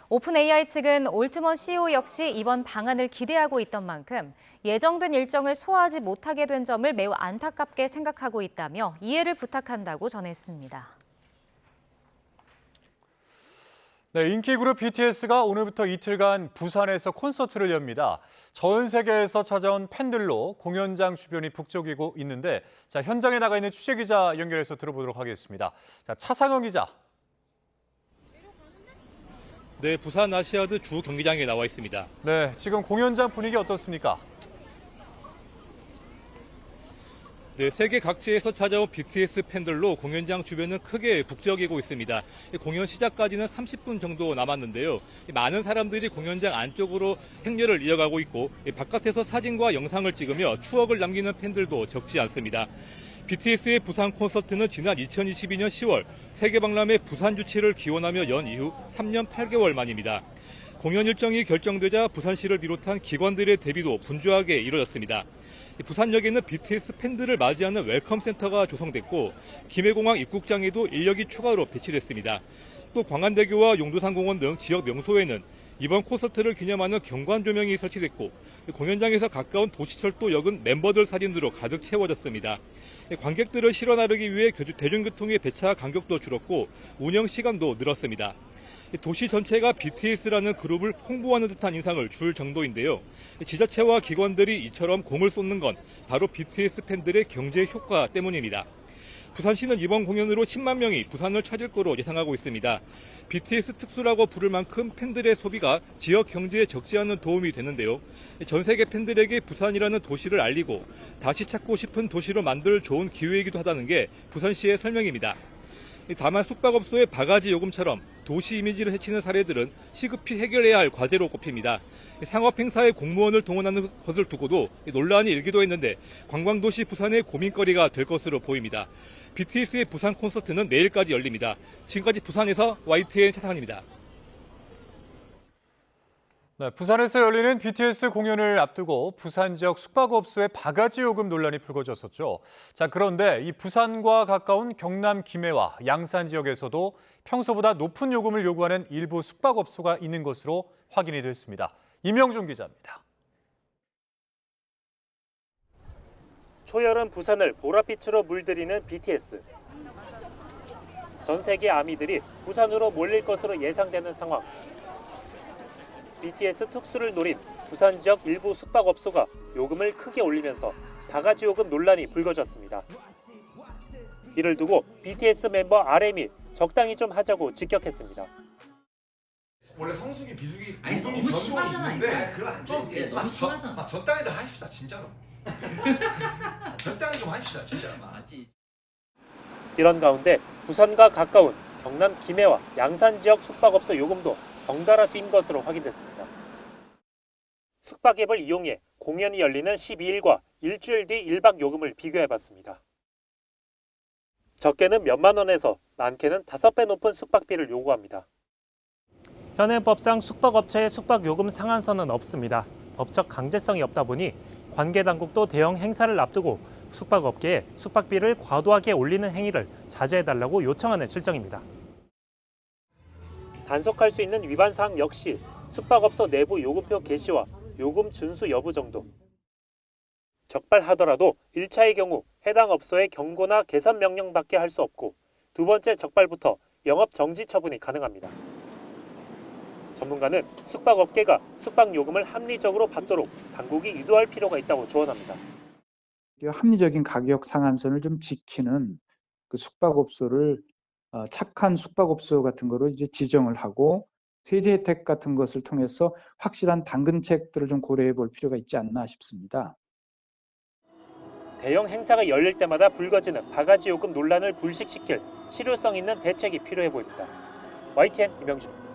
오픈AI 측은 올트먼 CEO 역시 이번 방한을 기대하고 있던 만큼 예정된 일정을 소화하지 못하게 된 점을 매우 안타깝게 생각하고 있다며 이해를 부탁한다고 전했습니다. 네, 인기 그룹 BTS가 오늘부터 이틀간 부산에서 콘서트를 엽니다. 전 세계에서 찾아온 팬들로 공연장 주변이 북적이고 있는데 자, 현장에 나가 있는 취재기자 연결해서 들어보도록 하겠습니다. 자, 차상영 기자. 네, 부산 아시아드 주 경기장에 나와 있습니다. 네, 지금 공연장 분위기 어떻습니까? 네, 세계 각지에서 찾아온 BTS 팬들로 공연장 주변은 크게 북적이고 있습니다. 공연 시작까지는 30분 정도 남았는데요. 많은 사람들이 공연장 안쪽으로 행렬을 이어가고 있고 바깥에서 사진과 영상을 찍으며 추억을 남기는 팬들도 적지 않습니다. BTS의 부산 콘서트는 지난 2022년 10월 세계박람회 부산 유치를 기원하며 연 이후 3년 8개월 만입니다. 공연 일정이 결정되자 부산시를 비롯한 기관들의 대비도 분주하게 이루어졌습니다. 부산역에는 BTS 팬들을 맞이하는 웰컴 센터가 조성됐고 김해공항 입국장에도 인력이 추가로 배치됐습니다. 또 광안대교와 용두산공원 등 지역 명소에는 이번 콘서트를 기념하는 경관 조명이 설치됐고 공연장에서 가까운 도시철도역은 멤버들 사진으로 가득 채워졌습니다. 관객들을 실어 나르기 위해 대중교통의 배차 간격도 줄었고 운영 시간도 늘었습니다. 도시 전체가 BTS라는 그룹을 홍보하는 듯한 인상을 줄 정도인데요. 지자체와 기관들이 이처럼 공을 쏟는 건 바로 BTS 팬들의 경제 효과 때문입니다. 부산시는 이번 공연으로 10만 명이 부산을 찾을 거로 예상하고 있습니다. BTS 특수라고 부를 만큼 팬들의 소비가 지역 경제에 적지 않은 도움이 되는데요. 전 세계 팬들에게 부산이라는 도시를 알리고 다시 찾고 싶은 도시로 만들 좋은 기회이기도 하다는 게 부산시의 설명입니다. 다만 숙박업소의 바가지 요금처럼 도시 이미지를 해치는 사례들은 시급히 해결해야 할 과제로 꼽힙니다. 상업행사에 공무원을 동원하는 것을 두고도 논란이 일기도 했는데 관광도시 부산의 고민거리가 될 것으로 보입니다. BTS의 부산 콘서트는 내일까지 열립니다. 지금까지 부산에서 YTN 최상환입니다. 네, 부산에서 열리는 BTS 공연을 앞두고 부산 지역 숙박업소의 바가지 요금 논란이 불거졌었죠. 자, 그런데 이 부산과 가까운 경남 김해와 양산 지역에서도 평소보다 높은 요금을 요구하는 일부 숙박업소가 있는 것으로 확인이 됐습니다. 임영준 기자입니다. 초여름 부산을 보랏빛으로 물들이는 BTS. 전 세계 아미들이 부산으로 몰릴 것으로 예상되는 상황. BTS 특수를 노린 부산 지역 일부 숙박업소가 요금을 크게 올리면서 바가지 요금 논란이 불거졌습니다. 이를 두고 BTS 멤버 RM이 적당히 좀 하자고 직격했습니다. 원래 성수기 비수기 아니 너무 심하잖아. 그럼 좀 너무 심하잖아. 적당히도 하십시다 진짜로. 적당히 좀 하십시다 진짜. 맞지. 이런 가운데 부산과 가까운 경남 김해와 양산 지역 숙박업소 요금도 덩달아 뛴 것으로 확인됐습니다. 숙박앱을 이용해 공연이 열리는 12일과 일주일 뒤 1박 요금을 비교해봤습니다. 적게는 몇만 원에서 많게는 5배 높은 숙박비를 요구합니다. 현행법상 숙박업체의 숙박요금 상한선은 없습니다. 법적 강제성이 없다 보니 관계당국도 대형 행사를 앞두고 숙박업계에 숙박비를 과도하게 올리는 행위를 자제해달라고 요청하는 실정입니다. 단속할 수 있는 위반 사항 역시 숙박업소 내부 요금표 게시와 요금 준수 여부 정도. 적발하더라도 1차의 경우 해당 업소에 경고나 개선 명령밖에 할 수 없고 두 번째 적발부터 영업 정지 처분이 가능합니다. 전문가는 숙박업계가 숙박요금을 합리적으로 받도록 당국이 유도할 필요가 있다고 조언합니다. 합리적인 가격 상한선을 좀 지키는 그 숙박업소를 착한 숙박업소 같은 거로 이제 지정을 하고 세제 혜택 같은 것을 통해서 확실한 당근책들을 좀 고려해 볼 필요가 있지 않나 싶습니다. 대형 행사가 열릴 때마다 불거지는 바가지 요금 논란을 불식시킬 실효성 있는 대책이 필요해 보입니다. YTN 임영준입니다.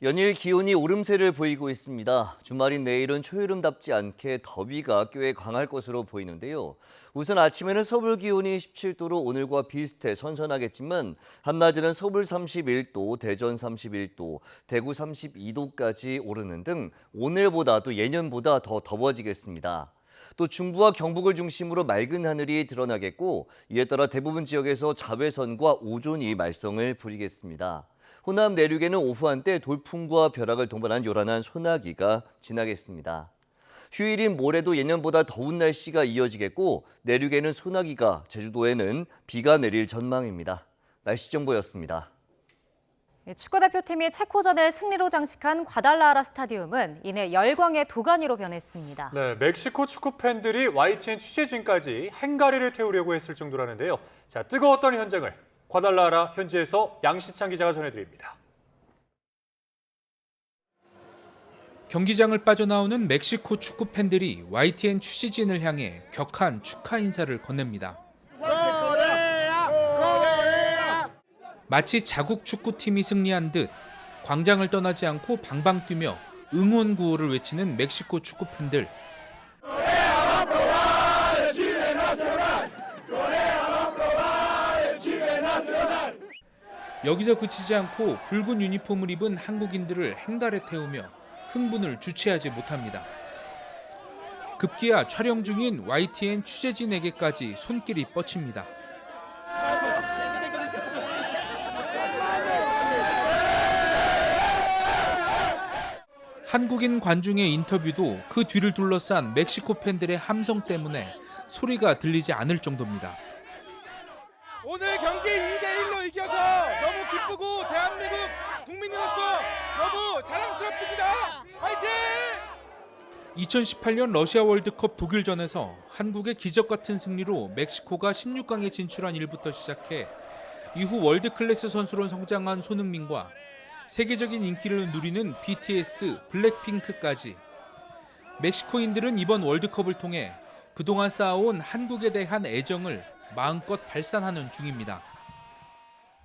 연일 기온이 오름세를 보이고 있습니다. 주말인 내일은 초여름답지 않게 더위가 꽤 강할 것으로 보이는데요. 우선 아침에는 서울 기온이 17도로 오늘과 비슷해 선선하겠지만 한낮에는 서울 31도, 대전 31도, 대구 32도까지 오르는 등 오늘보다 또 예년보다 더 더워지겠습니다. 또 중부와 경북을 중심으로 맑은 하늘이 드러나겠고 이에 따라 대부분 지역에서 자외선과 오존이 말썽을 부리겠습니다. 호남 내륙에는 오후 한때 돌풍과 벼락을 동반한 요란한 소나기가 지나겠습니다. 휴일인 모레도 예년보다 더운 날씨가 이어지겠고 내륙에는 소나기가, 제주도에는 비가 내릴 전망입니다. 날씨 정보였습니다. 축구대표팀이 체코전을 승리로 장식한 과달라하라 스타디움은 이내 열광의 도가니로 변했습니다. 네, 멕시코 축구 팬들이 YTN 취재진까지 행가리를 태우려고 했을 정도라는데요. 자, 뜨거웠던 현장을 과달라하라 현지에서 양시창 기자가 전해드립니다. 경기장을 빠져나오는 멕시코 축구 팬들이 YTN 취재진을 향해 격한 축하 인사를 건넵니다. 마치 자국 축구팀이 승리한 듯 광장을 떠나지 않고 방방 뛰며 응원 구호를 외치는 멕시코 축구 팬들. 여기서 그치지 않고 붉은 유니폼을 입은 한국인들을 행달에 태우며 흥분을 주체하지 못합니다. 급기야 촬영 중인 YTN 취재진에게까지 손길이 뻗칩니다. 한국인 관중의 인터뷰도 그 뒤를 둘러싼 멕시코 팬들의 함성 때문에 소리가 들리지 않을 정도입니다. 오늘 경기 2대1로 이겨서 너무 기쁘고 대한민국 국민으로서 너무 자랑스럽습니다. 화이팅! 2018년 러시아 월드컵 독일전에서 한국의 기적 같은 승리로 멕시코가 16강에 진출한 일부터 시작해 이후 월드클래스 선수로 성장한 손흥민과 세계적인 인기를 누리는 BTS, 블랙핑크까지 멕시코인들은 이번 월드컵을 통해 그동안 쌓아온 한국에 대한 애정을 마음껏 발산하는 중입니다.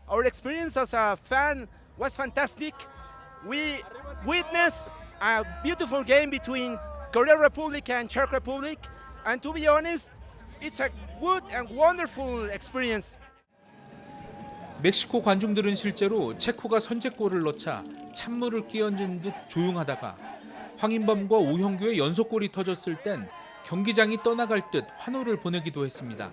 Our experience as a fan was fantastic. We witnessed a beautiful game between Korean Republic and Czech Republic, and to be honest, it's a good and wonderful experience. 멕시코 관중들은 실제로 체코가 선제골을 넣자 찬물을 끼얹은 듯 조용하다가 황인범과 오형규의 연속골이 터졌을 땐 경기장이 떠나갈 듯 환호를 보내기도 했습니다.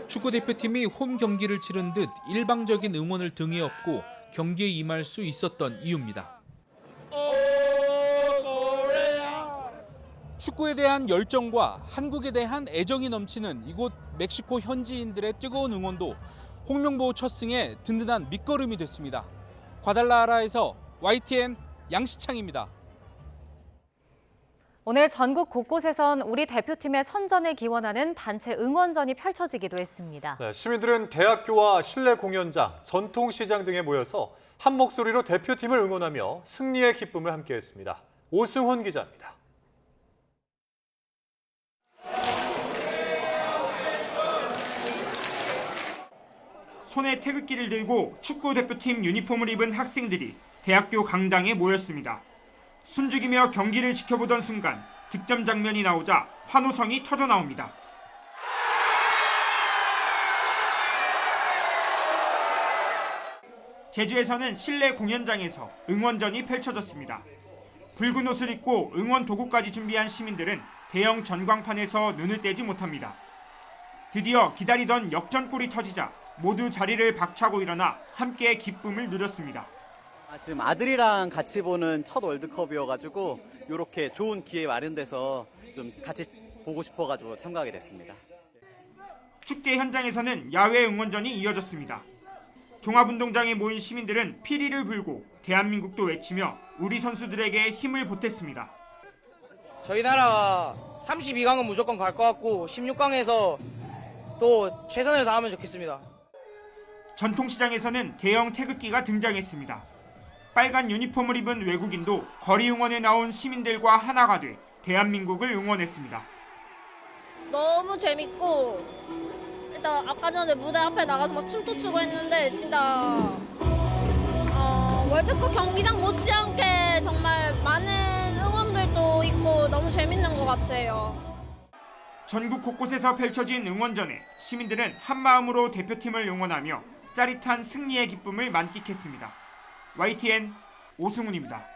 축구대표팀이 홈 경기를 치른 듯 일방적인 응원을 등에 업고 경기에 임할 수 있었던 이유입니다. 축구에 대한 열정과 한국에 대한 애정이 넘치는 이곳 멕시코 현지인들의 뜨거운 응원도 홍명보 첫 승의 든든한 밑거름이 됐습니다. 과달라하라에서 YTN 양시창입니다. 오늘 전국 곳곳에선 우리 대표팀의 선전을 기원하는 단체 응원전이 펼쳐지기도 했습니다. 네, 시민들은 대학교와 실내 공연장, 전통시장 등에 모여서 한 목소리로 대표팀을 응원하며 승리의 기쁨을 함께했습니다. 오승훈 기자입니다. 손에 태극기를 들고 축구 대표팀 유니폼을 입은 학생들이 대학교 강당에 모였습니다. 숨죽이며 경기를 지켜보던 순간 득점 장면이 나오자 환호성이 터져나옵니다. 제주에서는 실내 공연장에서 응원전이 펼쳐졌습니다. 붉은 옷을 입고 응원 도구까지 준비한 시민들은 대형 전광판에서 눈을 떼지 못합니다. 드디어 기다리던 역전골이 터지자 모두 자리를 박차고 일어나 함께 기쁨을 누렸습니다. 지금 아들이랑 같이 보는 첫 월드컵이어가지고 이렇게 좋은 기회 마련돼서 좀 같이 보고 싶어가지고 참가하게 됐습니다. 축제 현장에서는 야외 응원전이 이어졌습니다. 종합운동장에 모인 시민들은 피리를 불고 대한민국도 외치며 우리 선수들에게 힘을 보탰습니다. 저희 나라가 32강은 무조건 갈 것 같고 16강에서 또 최선을 다하면 좋겠습니다. 전통시장에서는 대형 태극기가 등장했습니다. 빨간 유니폼을 입은 외국인도 거리 응원에 나온 시민들과 하나가 돼 대한민국을 응원했습니다. 너무 재밌고 일단 아까 전에 무대 앞에 나가서 막 춤도 추고 했는데 진짜 월드컵 경기장 못지않게 정말 많은 응원들도 있고 너무 재밌는 것 같아요. 전국 곳곳에서 펼쳐진 응원전에 시민들은 한마음으로 대표팀을 응원하며 짜릿한 승리의 기쁨을 만끽했습니다. YTN 오승훈입니다.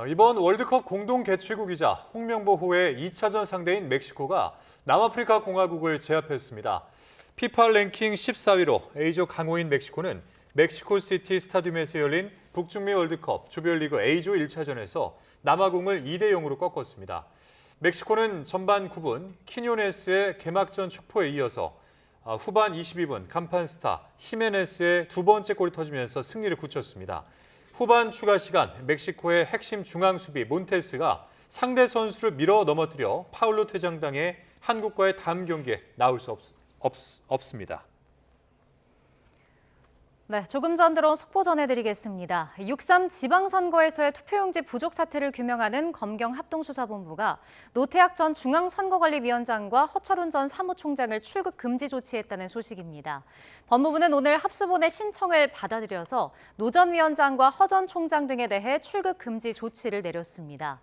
이번 월드컵 공동 개최국이자 홍명보 호의 2차전 상대인 멕시코가 남아프리카 공화국을 제압했습니다. 피파 랭킹 14위로 A조 강호인 멕시코는 멕시코시티 스타디움에서 열린 북중미 월드컵 조별리그 A조 1차전에서 남아공을 2대0으로 꺾었습니다. 멕시코는 전반 9분 키뇨네스의 개막전 축포에 이어서 후반 22분 간판 스타 히메네스의 두 번째 골이 터지면서 승리를 굳혔습니다. 후반 추가 시간 멕시코의 핵심 중앙 수비 몬테스가 상대 선수를 밀어 넘어뜨려 파울로 퇴장당해 한국과의 다음 경기에 나올 수 없습니다. 네, 조금 전 들어온 속보 전해드리겠습니다. 6.3 지방선거에서의 투표용지 부족 사태를 규명하는 검경합동수사본부가 노태학 전 중앙선거관리위원장과 허철훈 전 사무총장을 출국 금지 조치했다는 소식입니다. 법무부는 오늘 합수본의 신청을 받아들여서 노 전 위원장과 허 전 총장 등에 대해 출국 금지 조치를 내렸습니다.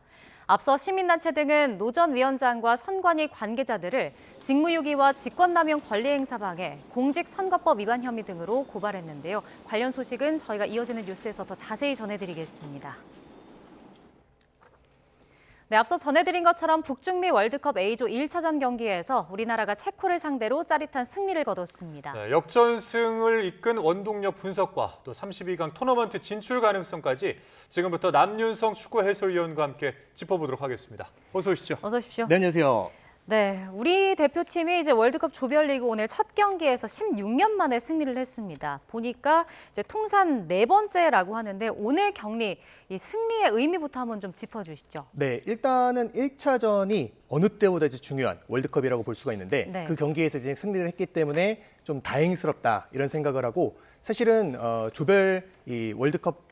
앞서 시민단체 등은 노 전 위원장과 선관위 관계자들을 직무유기와 직권남용 권리행사방해, 공직선거법 위반 혐의 등으로 고발했는데요. 관련 소식은 저희가 이어지는 뉴스에서 더 자세히 전해드리겠습니다. 네, 앞서 전해드린 것처럼 북중미 월드컵 A조 1차전 경기에서 우리나라가 체코를 상대로 짜릿한 승리를 거뒀습니다. 네, 역전승을 이끈 원동력 분석과 또 32강 토너먼트 진출 가능성까지 지금부터 남윤성 축구 해설위원과 함께 짚어보도록 하겠습니다. 어서 오시죠. 어서 오십시오. 네, 안녕하세요. 네, 우리 대표팀이 이제 월드컵 조별리그 오늘 첫 경기에서 16년 만에 승리를 했습니다. 보니까 이제 통산 4번째라고 하는데 오늘 격리 이 승리의 의미부터 한번 좀 짚어주시죠. 네, 일단은 1차전이 어느 때보다 이제 중요한 월드컵이라고 볼 수가 있는데 네. 그 경기에서 이제 승리를 했기 때문에 좀 다행스럽다 이런 생각을 하고 사실은 조별 이 월드컵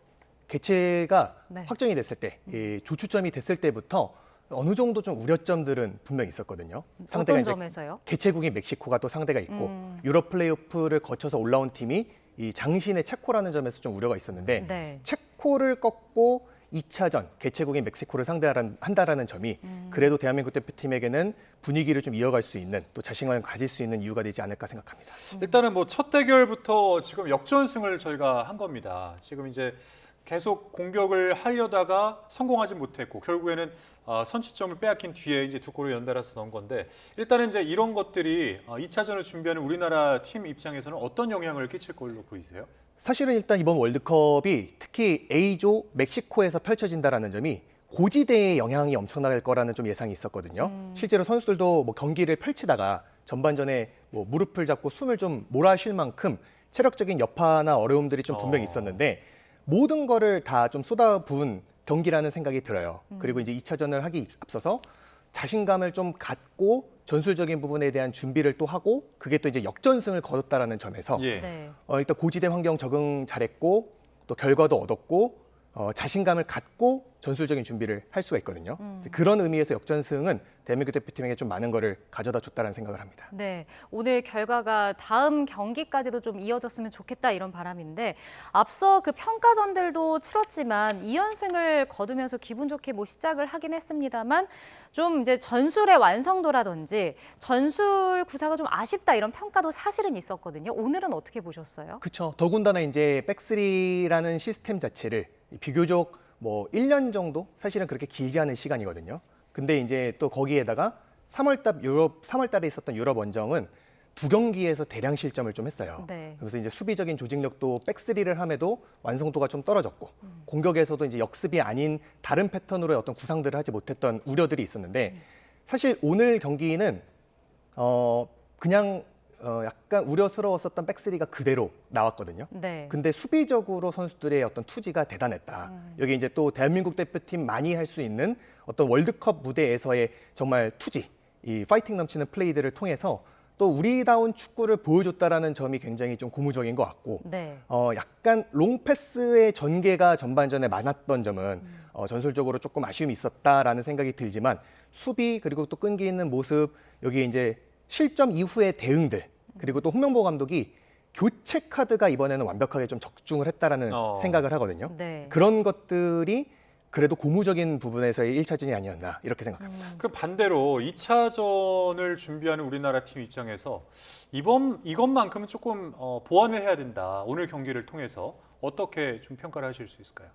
개최가 네. 확정이 됐을 때, 이 조추첨이 됐을 때부터 어느 정도 좀 우려점들은 분명히 있었거든요. 어떤 점에서요? 개최국인 멕시코가 또 상대가 있고 유럽 플레이오프를 거쳐서 올라온 팀이 이 장신의 체코라는 점에서 좀 우려가 있었는데 네. 체코를 꺾고 2차전 개최국인 멕시코를 상대한다라는 점이 그래도 대한민국 대표팀에게는 분위기를 좀 이어갈 수 있는 또 자신감을 가질 수 있는 이유가 되지 않을까 생각합니다. 일단은 뭐 첫 대결부터 지금 역전승을 저희가 한 겁니다. 지금 이제 계속 공격을 하려다가 성공하지 못했고 결국에는 선취점을 빼앗긴 뒤에 이제 두 골을 연달아서 넣은 건데 일단은 이제 이런 것들이 2차전을 준비하는 우리나라 팀 입장에서는 어떤 영향을 끼칠 걸로 보이세요? 사실은 일단 이번 월드컵이 특히 A조 멕시코에서 펼쳐진다라는 점이 고지대의 영향이 엄청날 거라는 좀 예상이 있었거든요. 실제로 선수들도 뭐 경기를 펼치다가 전반전에 뭐 무릎을 잡고 숨을 좀 몰아쉴 만큼 체력적인 여파나 어려움들이 좀 분명히 있었는데 모든 거를 다 좀 쏟아부은 경기라는 생각이 들어요. 그리고 이제 2차전을 하기 앞서서 자신감을 좀 갖고 전술적인 부분에 대한 준비를 또 하고 그게 또 이제 역전승을 거뒀다라는 점에서 네. 일단 고지대 환경 적응 잘했고 또 결과도 얻었고 자신감을 갖고 전술적인 준비를 할 수가 있거든요. 그런 의미에서 역전승은 대한민국 대표팀에게 좀 많은 거를 가져다 줬다는 생각을 합니다. 네, 오늘 결과가 다음 경기까지도 좀 이어졌으면 좋겠다 이런 바람인데 앞서 그 평가전들도 치렀지만 2연승을 거두면서 기분 좋게 뭐 시작을 하긴 했습니다만 좀 이제 전술의 완성도라든지 전술 구사가 좀 아쉽다 이런 평가도 사실은 있었거든요. 오늘은 어떻게 보셨어요? 그렇죠. 더군다나 이제 백스리라는 시스템 자체를 비교적 뭐 1년 정도 사실은 그렇게 길지 않은 시간이거든요. 근데 이제 또 거기에다가 3월 달에 있었던 유럽 원정은 2경기에서 대량 실점을 좀 했어요. 네. 그래서 이제 수비적인 조직력도 백스리를 함에도 완성도가 좀 떨어졌고 공격에서도 이제 역습이 아닌 다른 패턴으로의 어떤 구상들을 하지 못했던 우려들이 있었는데 사실 오늘 경기는 그냥 약간 우려스러웠었던 백스리가 그대로 나왔거든요. 네. 근데 수비적으로 선수들의 어떤 투지가 대단했다. 여기 이제 또 대한민국 대표팀 많이 할 수 있는 어떤 월드컵 무대에서의 정말 투지, 이 파이팅 넘치는 플레이들을 통해서 또 우리다운 축구를 보여줬다라는 점이 굉장히 좀 고무적인 것 같고 네. 약간 롱패스의 전개가 전반전에 많았던 점은 전술적으로 조금 아쉬움이 있었다라는 생각이 들지만 수비 그리고 또 끈기 있는 모습 여기 이제 실점 이후의 대응들 그리고 또 홍명보 감독이 교체 카드가 이번에는 완벽하게 좀 적중을 했다라는 생각을 하거든요. 네. 그런 것들이 그래도 고무적인 부분에서의 1차전이 아니었나 이렇게 생각합니다. 그 반대로 2차전을 준비하는 우리나라 팀 입장에서 이것만큼은 조금 보완을 해야 된다. 오늘 경기를 통해서 어떻게 좀 평가를 하실 수 있을까요?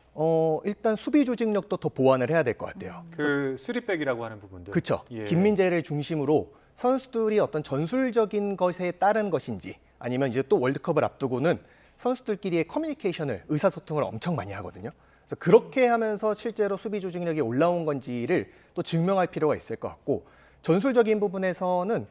일단 수비 조직력도 더 보완을 해야 될 것 같아요. 그 3백이라고 하는 부분들. 그렇죠. 예. 김민재를 중심으로 선수들이 어떤 전술적인 것에 따른 것인지 아니면 이제 또 월드컵을 앞두고는 선수들끼리의 커뮤니케이션을 의사소통을 엄청 많이 하거든요. 그래서 그렇게 하면서 실제로 수비 조직력이 올라온 건지를 또 증명할 필요가 있을 것 같고 전술적인 부분에서는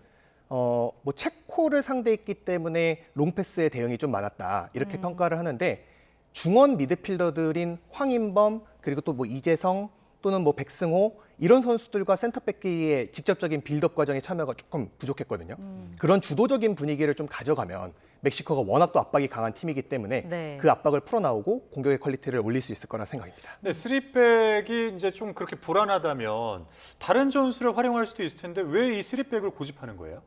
뭐 체코를 상대했기 때문에 롱패스의 대응이 좀 많았다 이렇게 평가를 하는데 중원 미드필더들인 황인범 그리고 또 뭐 이재성 또는 뭐 백승호 이런 선수들과 센터백끼리의 직접적인 빌드업 과정의 참여가 조금 부족했거든요. 그런 주도적인 분위기를 좀 가져가면 멕시코가 워낙 또 압박이 강한 팀이기 때문에 네. 그 압박을 풀어나오고 공격의 퀄리티를 올릴 수 있을 거라 생각입니다. 네, 3백이 이제 좀 그렇게 불안하다면 다른 전술을 활용할 수도 있을 텐데 왜 이 3백을 고집하는 거예요?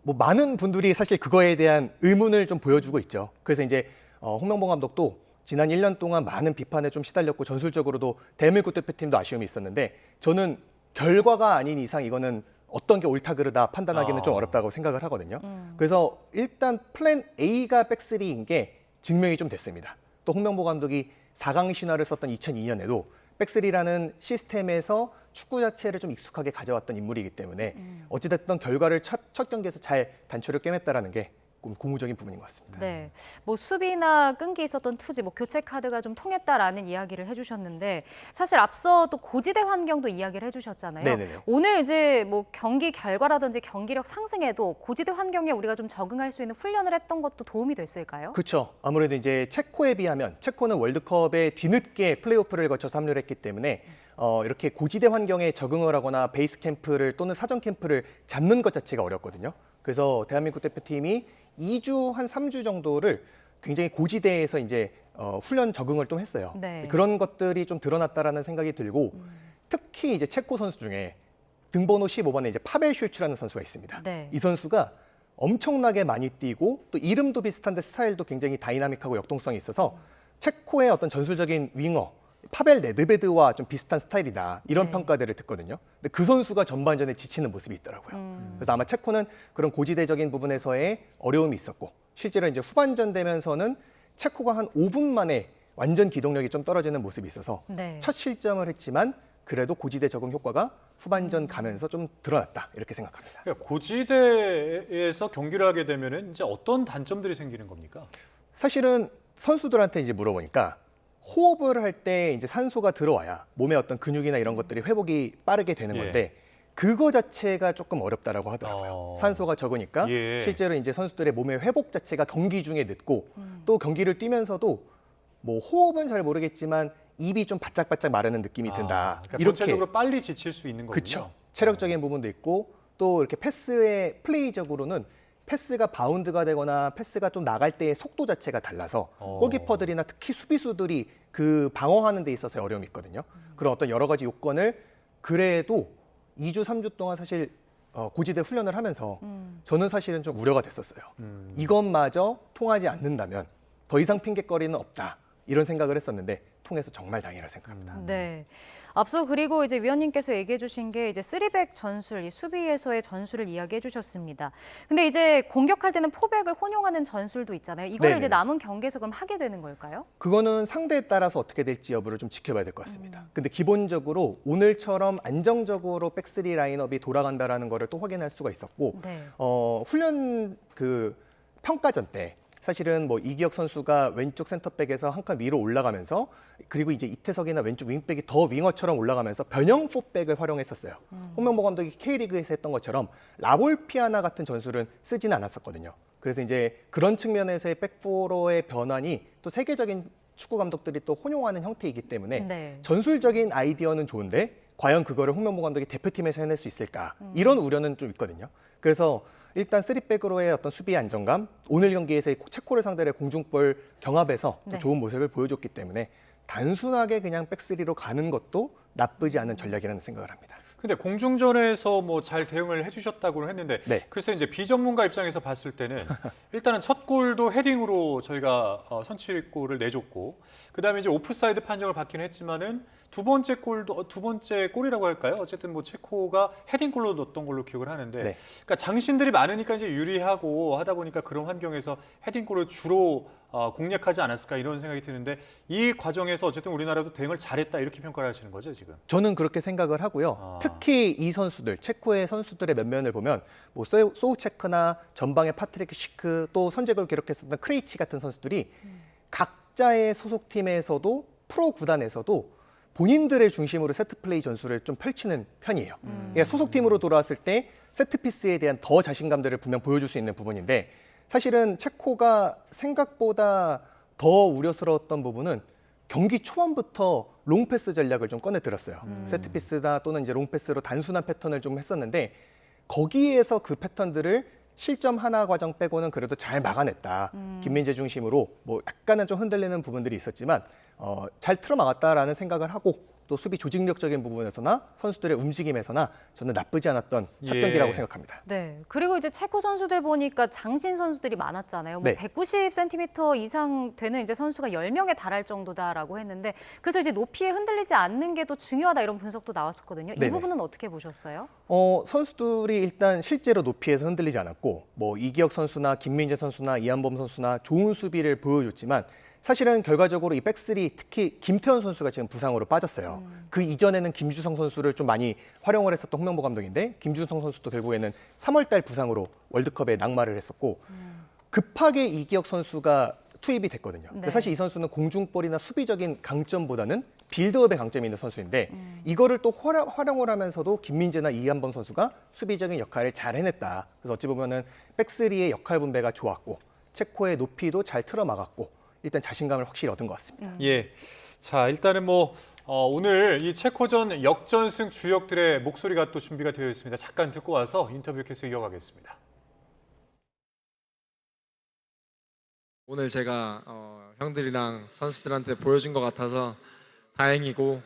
뭐 많은 분들이 사실 그거에 대한 의문을 좀 보여주고 있죠. 그래서 이제 홍명보 감독도 지난 1년 동안 많은 비판에 좀 시달렸고 전술적으로도 대한민국 대표팀도 아쉬움이 있었는데 저는 결과가 아닌 이상 이거는 어떤 게 옳다 그르다 판단하기는 좀 어렵다고 생각을 하거든요. 그래서 일단 플랜 A가 백스리인 게 증명이 좀 됐습니다. 또 홍명보 감독이 4강 신화를 썼던 2002년에도 백스리라는 시스템에서 축구 자체를 좀 익숙하게 가져왔던 인물이기 때문에 어찌됐든 결과를 첫 경기에서 잘 단추를 꿰맸다라는 게 고무적인 부분인 것 같습니다. 네, 뭐 수비나 끈기 있었던 투지, 뭐 교체 카드가 좀 통했다라는 이야기를 해주셨는데 사실 앞서 또 고지대 환경도 이야기를 해주셨잖아요. 네네네. 오늘 이제 뭐 경기 결과라든지 경기력 상승에도 고지대 환경에 우리가 좀 적응할 수 있는 훈련을 했던 것도 도움이 됐을까요? 그렇죠. 아무래도 이제 체코에 비하면 체코는 월드컵에 뒤늦게 플레이오프를 거쳐서 합류를 했기 때문에 이렇게 고지대 환경에 적응을 하거나 베이스 캠프를 또는 사전 캠프를 잡는 것 자체가 어렵거든요. 그래서 대한민국 대표팀이 2주 한 3주 정도를 굉장히 고지대에서 이제 훈련 적응을 좀 했어요. 네. 그런 것들이 좀 드러났다라는 생각이 들고 특히 이제 체코 선수 중에 등번호 15번에 이제 파벨 슐츠라는 선수가 있습니다. 네. 이 선수가 엄청나게 많이 뛰고 또 이름도 비슷한데 스타일도 굉장히 다이나믹하고 역동성이 있어서 체코의 어떤 전술적인 윙어 파벨 네드베드와 좀 비슷한 스타일이다 이런 평가들을 듣거든요. 근데 그 선수가 전반전에 지치는 모습이 있더라고요. 그래서 아마 체코는 그런 고지대적인 부분에서의 어려움이 있었고 실제로 이제 후반전 되면서는 체코가 한 5분 만에 완전 기동력이 좀 떨어지는 모습이 있어서 네. 첫 실점을 했지만 그래도 고지대 적응 효과가 후반전 가면서 좀 드러났다 이렇게 생각합니다. 그러니까 고지대에서 경기를 하게 되면은 이제 어떤 단점들이 생기는 겁니까? 사실은 선수들한테 이제 물어보니까 호흡을 할 때 이제 산소가 들어와야 몸의 어떤 근육이나 이런 것들이 회복이 빠르게 되는 건데 그거 자체가 조금 어렵다라고 하더라고요. 산소가 적으니까 실제로 이제 선수들의 몸의 회복 자체가 경기 중에 늦고 또 경기를 뛰면서도 뭐 호흡은 잘 모르겠지만 입이 좀 바짝바짝 마르는 느낌이 든다. 그러니까 전체적으로 빨리 지칠 수 있는 거군요. 그렇죠. 체력적인 부분도 있고 또 이렇게 패스의 플레이적으로는 패스가 바운드가 되거나 패스가 좀 나갈 때의 속도 자체가 달라서 골키퍼들이나 특히 수비수들이 그 방어하는 데 있어서 어려움이 있거든요. 그런 어떤 여러 가지 요건을 그래도 2주, 3주 동안 사실 고지대 훈련을 하면서 저는 사실은 좀 우려가 됐었어요. 이것마저 통하지 않는다면 더 이상 핑계거리는 없다. 이런 생각을 했었는데 통해서 정말 다행이라고 생각합니다. 네. 앞서 그리고 이제 위원님께서 얘기해 주신 게 이제 3백 전술, 이 수비에서의 전술을 이야기해 주셨습니다. 근데 이제 공격할 때는 포백을 혼용하는 전술도 있잖아요. 이걸 이제 남은 경기에서 그럼 하게 되는 걸까요? 그거는 상대에 따라서 어떻게 될지 여부를 좀 지켜봐야 될 것 같습니다. 근데 기본적으로 오늘처럼 안정적으로 백스리 라인업이 돌아간다라는 거를 또 확인할 수가 있었고 훈련 그 평가전 때 사실은 뭐 이기혁 선수가 왼쪽 센터백에서 한 칸 위로 올라가면서 그리고 이제 이태석이나 왼쪽 윙백이 더 윙어처럼 올라가면서 변형 포백을 활용했었어요. 홍명보 감독이 K리그에서 했던 것처럼 라볼피아나 같은 전술은 쓰지는 않았었거든요. 그래서 이제 그런 측면에서의 백포로의 변환이 또 세계적인 축구 감독들이 또 혼용하는 형태이기 때문에 전술적인 아이디어는 좋은데 과연 그거를 홍명보 감독이 대표팀에서 해낼 수 있을까 이런 우려는 좀 있거든요. 그래서 일단 3백으로의 어떤 수비의 안정감, 오늘 경기에서 체코를 상대로 공중볼 경합에서 또 좋은 모습을 보여줬기 때문에 단순하게 그냥 백스리로 가는 것도 나쁘지 않은 전략이라는 생각을 합니다. 근데 공중전에서 뭐 잘 대응을 해주셨다고는 했는데 그래서 이제 비전문가 입장에서 봤을 때는 일단은 첫 골도 헤딩으로 저희가 선취골을 내줬고 그다음에 이제 오프사이드 판정을 받기는 했지만은 두 번째 골이라고 할까요? 어쨌든 뭐 체코가 헤딩골로 넣었던 걸로 기억을 하는데 그러니까 장신들이 많으니까 이제 유리하고 하다 보니까 그런 환경에서 헤딩골을 주로 공략하지 않았을까 이런 생각이 드는데 이 과정에서 어쨌든 우리나라도 대응을 잘했다 이렇게 평가를 하시는 거죠 지금? 저는 그렇게 생각을 하고요. 특히 이 선수들, 체코의 선수들의 면면을 보면 뭐 소우체크나 전방의 파트릭 시크 또 선제골을 기록했었던 크레이치 같은 선수들이 각자의 소속팀에서도 프로 구단에서도 본인들의 중심으로 세트플레이 전술을 좀 펼치는 편이에요. 그러니까 소속팀으로 돌아왔을 때 세트피스에 대한 더 자신감들을 분명 보여줄 수 있는 부분인데 사실은 체코가 생각보다 더 우려스러웠던 부분은 경기 초반부터 롱패스 전략을 좀 꺼내들었어요. 세트피스나 또는 이제 롱패스로 단순한 패턴을 좀 했었는데 거기에서 그 패턴들을 실점 하나 과정 빼고는 그래도 잘 막아냈다. 김민재 중심으로 뭐 약간은 좀 흔들리는 부분들이 있었지만 잘 틀어 막았다라는 생각을 하고 또 수비 조직력적인 부분에서나 선수들의 움직임에서나 저는 나쁘지 않았던 첫 경기라고 생각합니다. 네. 그리고 이제 체코 선수들 보니까 장신 선수들이 많았잖아요. 뭐 네. 190cm 이상 되는 이제 선수가 10명에 달할 정도다라고 했는데 그래서 이제 높이에 흔들리지 않는 게 더 중요하다 이런 분석도 나왔었거든요. 이 네네. 부분은 어떻게 보셨어요? 선수들이 일단 실제로 높이에서 흔들리지 않았고 뭐 이기혁 선수나 김민재 선수나 이한범 선수나 좋은 수비를 보여줬지만 사실은 결과적으로 이 백스리 특히 김태현 선수가 지금 부상으로 빠졌어요. 그 이전에는 김주성 선수를 좀 많이 활용을 했었던 홍명보 감독인데 김주성 선수도 결국에는 3월 달 부상으로 월드컵에 낙마를 했었고 급하게 이기혁 선수가 투입이 됐거든요. 근데 사실 이 선수는 공중볼이나 수비적인 강점보다는 빌드업에 강점이 있는 선수인데 이거를 또 활용을 하면서도 김민재나 이한범 선수가 수비적인 역할을 잘 해냈다. 그래서 어찌 보면은 백스리의 역할 분배가 좋았고 체코의 높이도 잘 틀어 막았고 일단 자신감을 확실히 얻은 것 같습니다. 예. 자, 일단은 뭐 오늘 이 체코전 역전승 주역들의 목소리가 또 준비가 되어 있습니다. 잠깐 듣고 와서 인터뷰 계속 이어가겠습니다. 오늘 제가 형들이랑 선수들한테 보여준 것 같아서 다행이고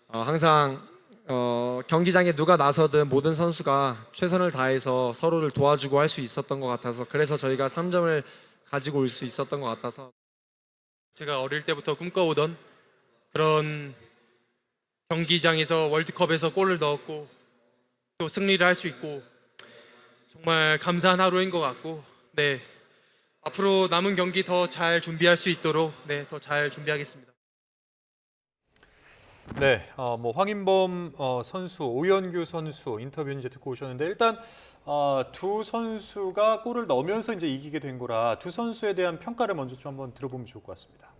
항상 경기장에 누가 나서든 모든 선수가 최선을 다해서 서로를 도와주고 할 수 있었던 것 같아서 그래서 저희가 3점을 가지고 올 수 있었던 것 같아서 제가 어릴 때부터 꿈꿔오던 그런 경기장에서 월드컵에서 골을 넣었고 또 승리를 할 수 있고 정말 감사한 하루인 것 같고 네 앞으로 남은 경기 더 잘 준비할 수 있도록 네 더 잘 준비하겠습니다. 네, 뭐 황인범 선수, 오연규 선수 인터뷰 이제 듣고 오셨는데 일단 두 선수가 골을 넣으면서 이제 이기게 된 거라 두 선수에 대한 평가를 먼저 좀 한번 들어보면 좋을 것 같습니다.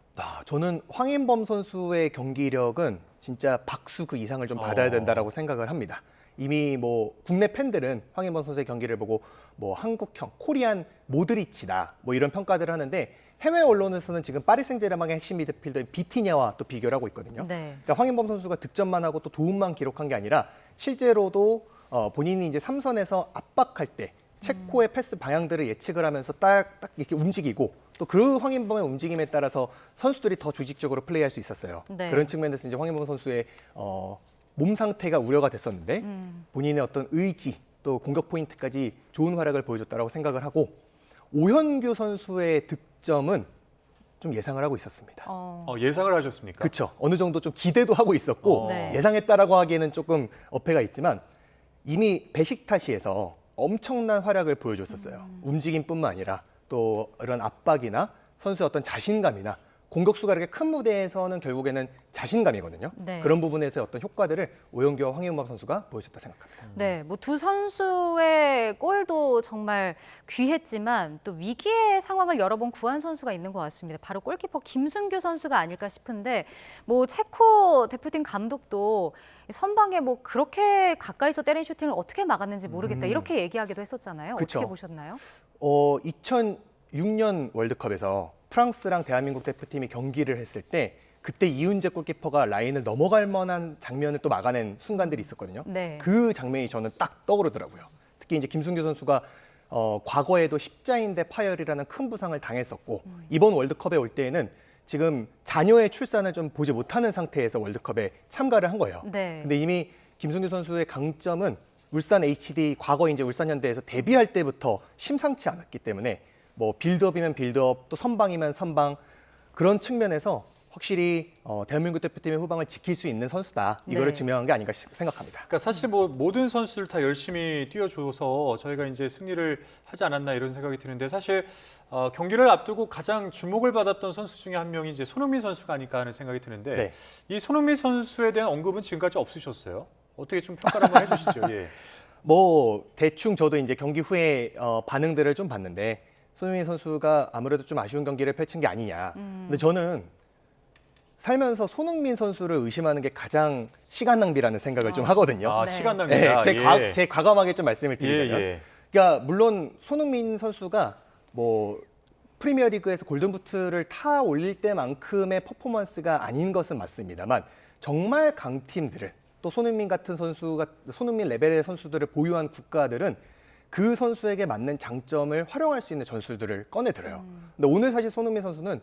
저는 황인범 선수의 경기력은 진짜 박수 그 이상을 좀 받아야 된다라고 생각을 합니다. 이미 뭐 국내 팬들은 황인범 선수의 경기를 보고 뭐 한국형, 코리안 모드리치다 뭐 이런 평가들을 하는데 해외 언론에서는 지금 파리 생제르맹의 핵심 미드필더인 비티냐와 또 비교를 하고 있거든요. 네. 그러니까 황인범 선수가 득점만 하고 또 도움만 기록한 게 아니라 실제로도 본인이 이제 3선에서 압박할 때 체코의 패스 방향들을 예측을 하면서 딱 이렇게 움직이고 또 그 황인범의 움직임에 따라서 선수들이 더 조직적으로 플레이할 수 있었어요. 네. 그런 측면에서 이제 황인범 선수의 몸 상태가 우려가 됐었는데 본인의 어떤 의지 또 공격 포인트까지 좋은 활약을 보여줬다라고 생각을 하고 오현규 선수의 득점은 좀 예상을 하고 있었습니다. 예상을 하셨습니까? 그렇죠. 어느 정도 좀 기대도 하고 있었고 네. 예상했다라고 하기에는 조금 어폐가 있지만 이미 베식타시에서 엄청난 활약을 보여줬었어요. 움직임뿐만 아니라 또 이런 압박이나 선수의 어떤 자신감이나 공격수가 이렇게 큰 무대에서는 결국에는 자신감이거든요. 네. 그런 부분에서의 어떤 효과들을 오영규와 황인범 선수가 보여줬다 생각합니다. 네, 뭐 두 선수의 골도 정말 귀했지만 또 위기의 상황을 여러 번 구한 선수가 있는 것 같습니다. 바로 골키퍼 김승규 선수가 아닐까 싶은데 뭐 체코 대표팀 감독도 선방에 뭐 그렇게 가까이서 때린 슈팅을 어떻게 막았는지 모르겠다 이렇게 얘기하기도 했었잖아요. 그쵸. 어떻게 보셨나요? 2006년 월드컵에서 프랑스랑 대한민국 대표팀이 경기를 했을 때 그때 이훈재 골키퍼가 라인을 넘어갈 만한 장면을 또 막아낸 순간들이 있었거든요. 네. 그 장면이 저는 딱 떠오르더라고요. 특히 이제 김승규 선수가 과거에도 십자인대 파열이라는 큰 부상을 당했었고 이번 월드컵에 올 때에는 지금 자녀의 출산을 좀 보지 못하는 상태에서 월드컵에 참가를 한 거예요. 네. 근데 이미 김승규 선수의 강점은 울산 HD 과거 이제 울산현대에서 데뷔할 때부터 심상치 않았기 때문에 뭐 빌드업이면 빌드업 또 선방이면 선방 그런 측면에서 확실히 대한민국 대표팀의 후방을 지킬 수 있는 선수다. 이거를 네. 증명한 게 아닌가 생각합니다. 그러니까 사실 뭐 모든 선수들 다 열심히 뛰어줘서 저희가 이제 승리를 하지 않았나 이런 생각이 드는데 사실 경기를 앞두고 가장 주목을 받았던 선수 중에 한 명이 이제 손흥민 선수가 아닐까 하는 생각이 드는데 네. 이 손흥민 선수에 대한 언급은 지금까지 없으셨어요? 어떻게 좀 평가를 한번 해주시죠. 예. 뭐 대충 저도 이제 경기 후에 반응들을 좀 봤는데 손흥민 선수가 아무래도 좀 아쉬운 경기를 펼친 게 아니냐. 근데 저는 살면서 손흥민 선수를 의심하는 게 가장 시간 낭비라는 생각을 좀 하거든요. 네. 시간 낭비다. 네, 제 과감하게 좀 말씀을 드리자면, 예. 그러니까 물론 손흥민 선수가 뭐 프리미어리그에서 골든부트를 타 올릴 때만큼의 퍼포먼스가 아닌 것은 맞습니다만 정말 강팀들을 또 손흥민 같은 선수가 손흥민 레벨의 선수들을 보유한 국가들은 그 선수에게 맞는 장점을 활용할 수 있는 전술들을 꺼내들어요. 근데 오늘 사실 손흥민 선수는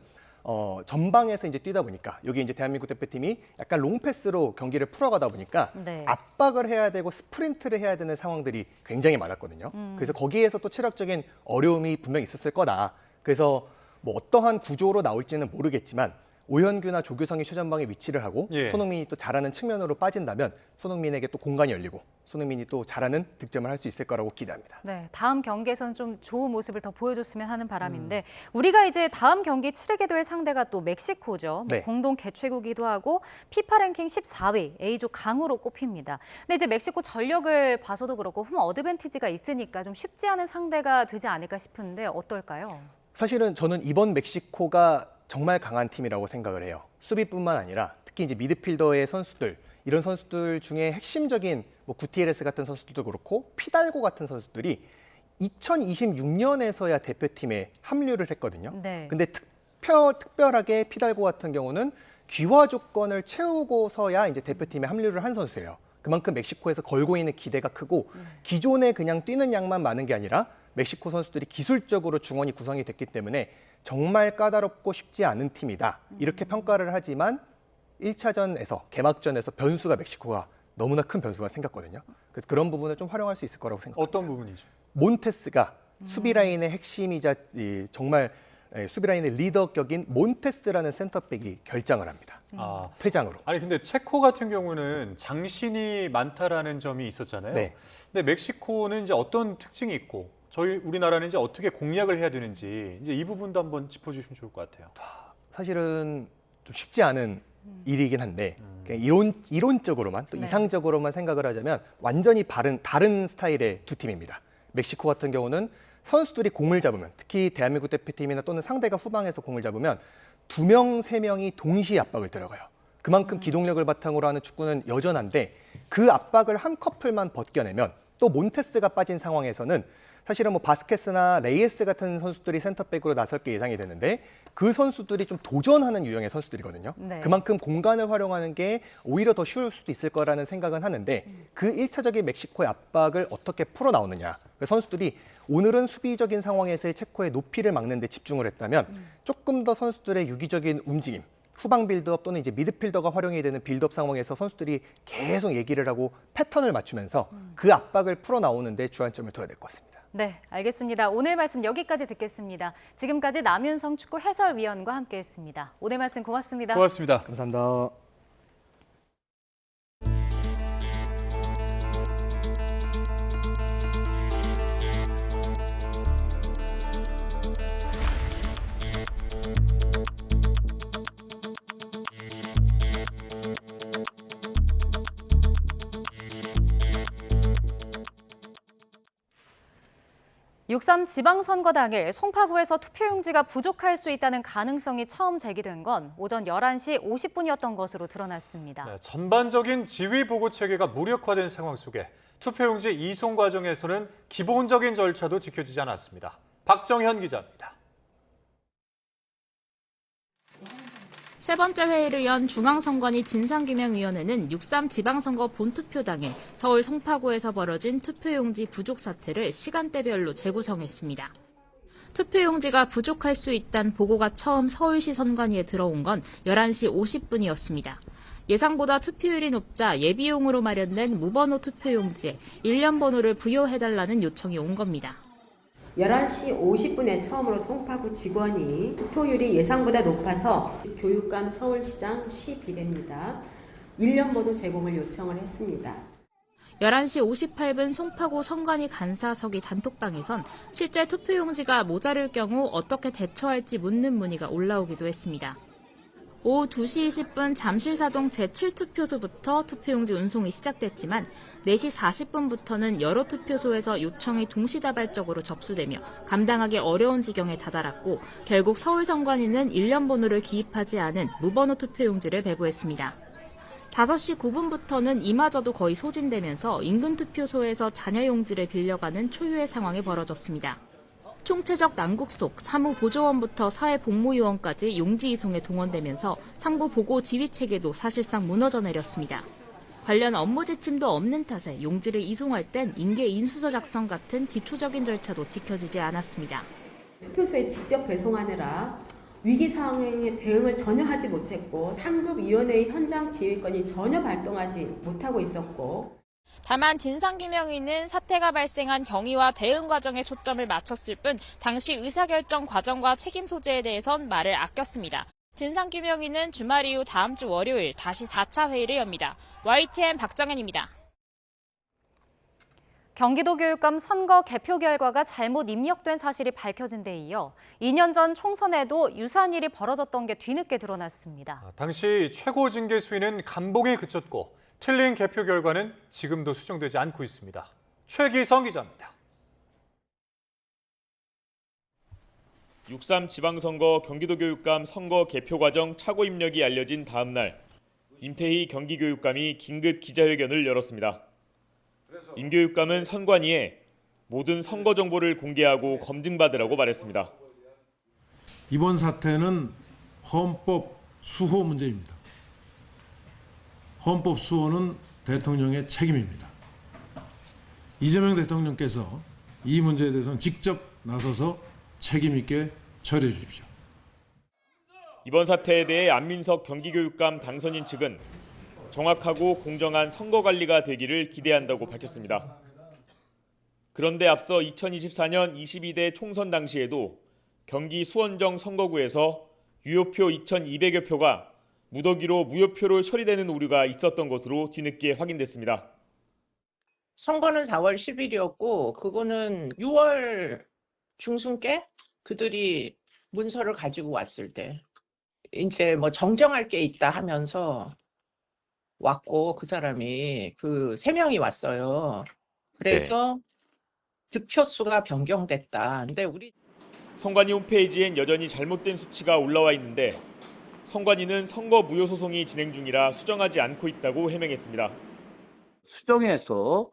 전방에서 이제 뛰다 보니까 여기 이제 대한민국 대표팀이 약간 롱패스로 경기를 풀어가다 보니까 네. 압박을 해야 되고 스프린트를 해야 되는 상황들이 굉장히 많았거든요. 그래서 거기에서 또 체력적인 어려움이 분명히 있었을 거다. 그래서 뭐 어떠한 구조로 나올지는 모르겠지만 오현규나 조규성이 최전방에 위치를 하고 예. 손흥민이 또 잘하는 측면으로 빠진다면 손흥민에게 또 공간이 열리고 손흥민이 또 잘하는 득점을 할 수 있을 거라고 기대합니다. 네, 다음 경기에선 좀 좋은 모습을 더 보여줬으면 하는 바람인데 우리가 이제 다음 경기 치르게 될 상대가 또 멕시코죠. 네. 공동 개최국이기도 하고 피파 랭킹 14위 A조 강으로 꼽힙니다. 근데 이제 멕시코 전력을 봐서도 그렇고 홈 어드밴티지가 있으니까 좀 쉽지 않은 상대가 되지 않을까 싶은데 어떨까요? 사실은 저는 이번 멕시코가 정말 강한 팀이라고 생각을 해요. 수비뿐만 아니라 특히 이제 미드필더의 선수들, 이런 선수들 중에 핵심적인 뭐 구티에레스 같은 선수들도 그렇고 피달고 같은 선수들이 2026년에서야 대표팀에 합류를 했거든요. 네. 근데 특별하게 피달고 같은 경우는 귀화 조건을 채우고서야 이제 대표팀에 합류를 한 선수예요. 그만큼 멕시코에서 걸고 있는 기대가 크고 기존에 그냥 뛰는 양만 많은 게 아니라 멕시코 선수들이 기술적으로 중원이 구성이 됐기 때문에 정말 까다롭고 쉽지 않은 팀이다. 이렇게 평가를 하지만 1차전에서 개막전에서 변수가 멕시코가 너무나 큰 변수가 생겼거든요. 그래서 그런 부분을 좀 활용할 수 있을 거라고 생각합니다. 어떤 부분이죠? 몬테스가 수비 라인의 핵심이자 정말 수비 라인의 리더격인 몬테스라는 센터백이 결장을 합니다. 퇴장으로. 아니 근데 체코 같은 경우는 장신이 많다라는 점이 있었잖아요. 네. 근데 멕시코는 이제 어떤 특징이 있고 우리나라는 이제 어떻게 공략을 해야 되는지 이제 이 부분도 한번 짚어주시면 좋을 것 같아요. 사실은 좀 쉽지 않은 일이긴 한데 그냥 이론적으로만 또 이상적으로만 생각을 하자면 완전히 다른 스타일의 두 팀입니다. 멕시코 같은 경우는 선수들이 공을 잡으면 특히 대한민국 대표팀이나 또는 상대가 후방에서 공을 잡으면 2명, 3명이 동시에 압박을 들어가요. 그만큼 기동력을 바탕으로 하는 축구는 여전한데 그 압박을 한 커플만 벗겨내면 또 몬테스가 빠진 상황에서는 사실은 뭐 바스케스나 레이에스 같은 선수들이 센터백으로 나설 게 예상이 되는데 그 선수들이 좀 도전하는 유형의 선수들이거든요. 네. 그만큼 공간을 활용하는 게 오히려 더 쉬울 수도 있을 거라는 생각은 하는데 그 1차적인 멕시코의 압박을 어떻게 풀어나오느냐. 선수들이 오늘은 수비적인 상황에서의 체코의 높이를 막는 데 집중을 했다면 조금 더 선수들의 유기적인 움직임, 후방 빌드업 또는 이제 미드필더가 활용이 되는 빌드업 상황에서 선수들이 계속 얘기를 하고 패턴을 맞추면서 그 압박을 풀어나오는 데 주안점을 둬야 될 것 같습니다. 네, 알겠습니다. 오늘 말씀 여기까지 듣겠습니다. 지금까지 남윤성 축구 해설위원과 함께했습니다. 오늘 말씀 고맙습니다. 고맙습니다. 감사합니다. 육3 지방선거 당일 송파구에서 투표용지가 부족할 수 있다는 가능성이 처음 제기된 건 오전 11시 50분이었던 것으로 드러났습니다. 네, 전반적인 지휘 보고 체계가 무력화된 상황 속에 투표용지 이송 과정에서는 기본적인 절차도 지켜지지 않았습니다. 박정현 기자입니다. 세 번째 회의를 연 중앙선관위 진상규명위원회는 6.3 지방선거 본투표 당일 서울 송파구에서 벌어진 투표용지 부족 사태를 시간대별로 재구성했습니다. 투표용지가 부족할 수 있다는 보고가 처음 서울시 선관위에 들어온 건 11시 50분이었습니다. 예상보다 투표율이 높자 예비용으로 마련된 무번호 투표용지에 1년 번호를 부여해달라는 요청이 온 겁니다. 11시 50분에 처음으로 송파구 직원이 투표율이 예상보다 높아서 교육감 서울시장 시 비대입니다. 1년 번호 제공을 요청을 했습니다. 11시 58분 송파구 선관위 간사석이 단톡방에선 실제 투표용지가 모자랄 경우 어떻게 대처할지 묻는 문의가 올라오기도 했습니다. 오후 2시 20분 잠실사동 제7투표소부터 투표용지 운송이 시작됐지만 4시 40분부터는 여러 투표소에서 요청이 동시다발적으로 접수되며 감당하기 어려운 지경에 다다랐고 결국 서울선관위는 1년 번호를 기입하지 않은 무번호 투표용지를 배부했습니다. 5시 9분부터는 이마저도 거의 소진되면서 인근 투표소에서 잔여용지를 빌려가는 초유의 상황이 벌어졌습니다. 총체적 난국 속 사무보조원부터 사회복무요원까지 용지 이송에 동원되면서 상부 보고 지휘체계도 사실상 무너져 내렸습니다. 관련 업무 지침도 없는 탓에 용지를 이송할 땐 인계 인수서 작성 같은 기초적인 절차도 지켜지지 않았습니다. 투표소에 직접 배송하느라 위기 상황에 대응을 전혀 하지 못했고 상급위원회의 현장 지휘권이 전혀 발동하지 못하고 있었고 다만 진상규명위는 사태가 발생한 경위와 대응 과정에 초점을 맞췄을 뿐 당시 의사결정 과정과 책임 소재에 대해선 말을 아꼈습니다. 진상규명위는 주말 이후 다음 주 월요일 다시 4차 회의를 엽니다. YTN 박정현입니다. 경기도교육감 선거 개표 결과가 잘못 입력된 사실이 밝혀진 데 이어 2년 전 총선에도 유사한 일이 벌어졌던 게 뒤늦게 드러났습니다. 당시 최고 징계 수위는 감봉에 그쳤고 틀린 개표 결과는 지금도 수정되지 않고 있습니다. 최기성 기자입니다. 6.3 지방선거 경기도교육감 선거 개표 과정 착오 입력이 알려진 다음 날 임태희 경기교육감이 긴급 기자회견을 열었습니다. 임 교육감은 선관위에 모든 선거 정보를 공개하고 검증받으라고 말했습니다. 이번 사태는 헌법 수호 문제입니다. 헌법 수호는 대통령의 책임입니다. 이재명 대통령께서 이 문제에 대해서는 직접 나서서 책임 있게 처리해 주십시오. 이번 사태에 대해 안민석 경기교육감 당선인 측은 정확하고 공정한 선거 관리가 되기를 기대한다고 밝혔습니다. 그런데 앞서 2024년 22대 총선 당시에도 경기 수원정 선거구에서 유효표 2,200여 표가 무더기로 무효표로 처리되는 오류가 있었던 것으로 뒤늦게 확인됐습니다. 선거는 4월 10일이었고 그거는 6월 중순께 그들이 문서를 가지고 왔을 때 이제 뭐 정정할 게 있다 하면서 왔고 그 사람이 그 3명이 왔어요. 그래서 득표수가 변경됐다. 근데 우리 선관위 홈페이지엔 여전히 잘못된 수치가 올라와 있는데 선관위는 선거 무효 소송이 진행 중이라 수정하지 않고 있다고 해명했습니다. 수정해서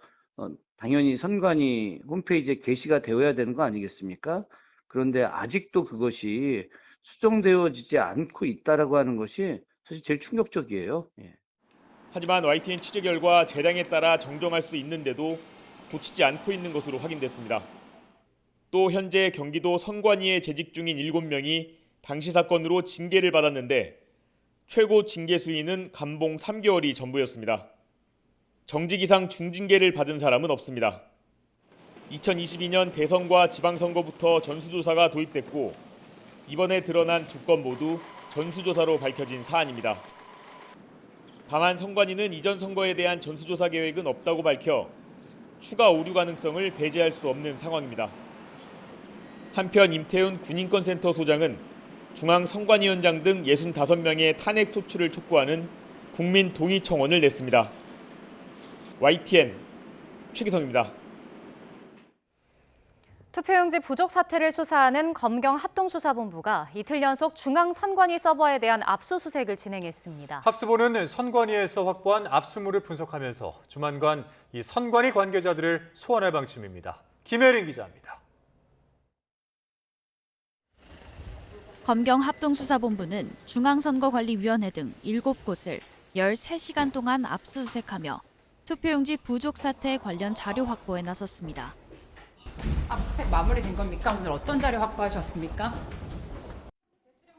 당연히 선관위 홈페이지에 게시가 되어야 되는 거 아니겠습니까? 그런데 아직도 그것이 수정되어지지 않고 있다라고 하는 것이 사실 제일 충격적이에요. 하지만 YTN 취재 결과 재량에 따라 정정할 수 있는데도 고치지 않고 있는 것으로 확인됐습니다. 또 현재 경기도 선관위에 재직 중인 7명이 당시 사건으로 징계를 받았는데 최고 징계 수위는 감봉 3개월이 전부였습니다. 정직 이상 중징계를 받은 사람은 없습니다. 2022년 대선과 지방선거부터 전수조사가 도입됐고 이번에 드러난 2건 모두 전수조사로 밝혀진 사안입니다. 다만 선관위는 이전 선거에 대한 전수조사 계획은 없다고 밝혀 추가 오류 가능성을 배제할 수 없는 상황입니다. 한편 임태훈 군인권센터 소장은 중앙선관위원장 등 65명의 탄핵 소추를 촉구하는 국민동의청원을 냈습니다. YTN 최기성입니다. 투표용지 부족 사태를 수사하는 검경 합동수사본부가 이틀 연속 중앙선관위 서버에 대한 압수수색을 진행했습니다. 합수본은 선관위에서 확보한 압수물을 분석하면서 조만간 이 선관위 관계자들을 소환할 방침입니다. 김혜린 기자입니다. 검경 합동수사본부는 중앙선거관리위원회 등 7곳을 13시간 동안 압수수색하며 투표용지 부족 사태 관련 자료 확보에 나섰습니다. 압수수색 마무리된 겁니까? 오늘 어떤 자료 확보하셨습니까?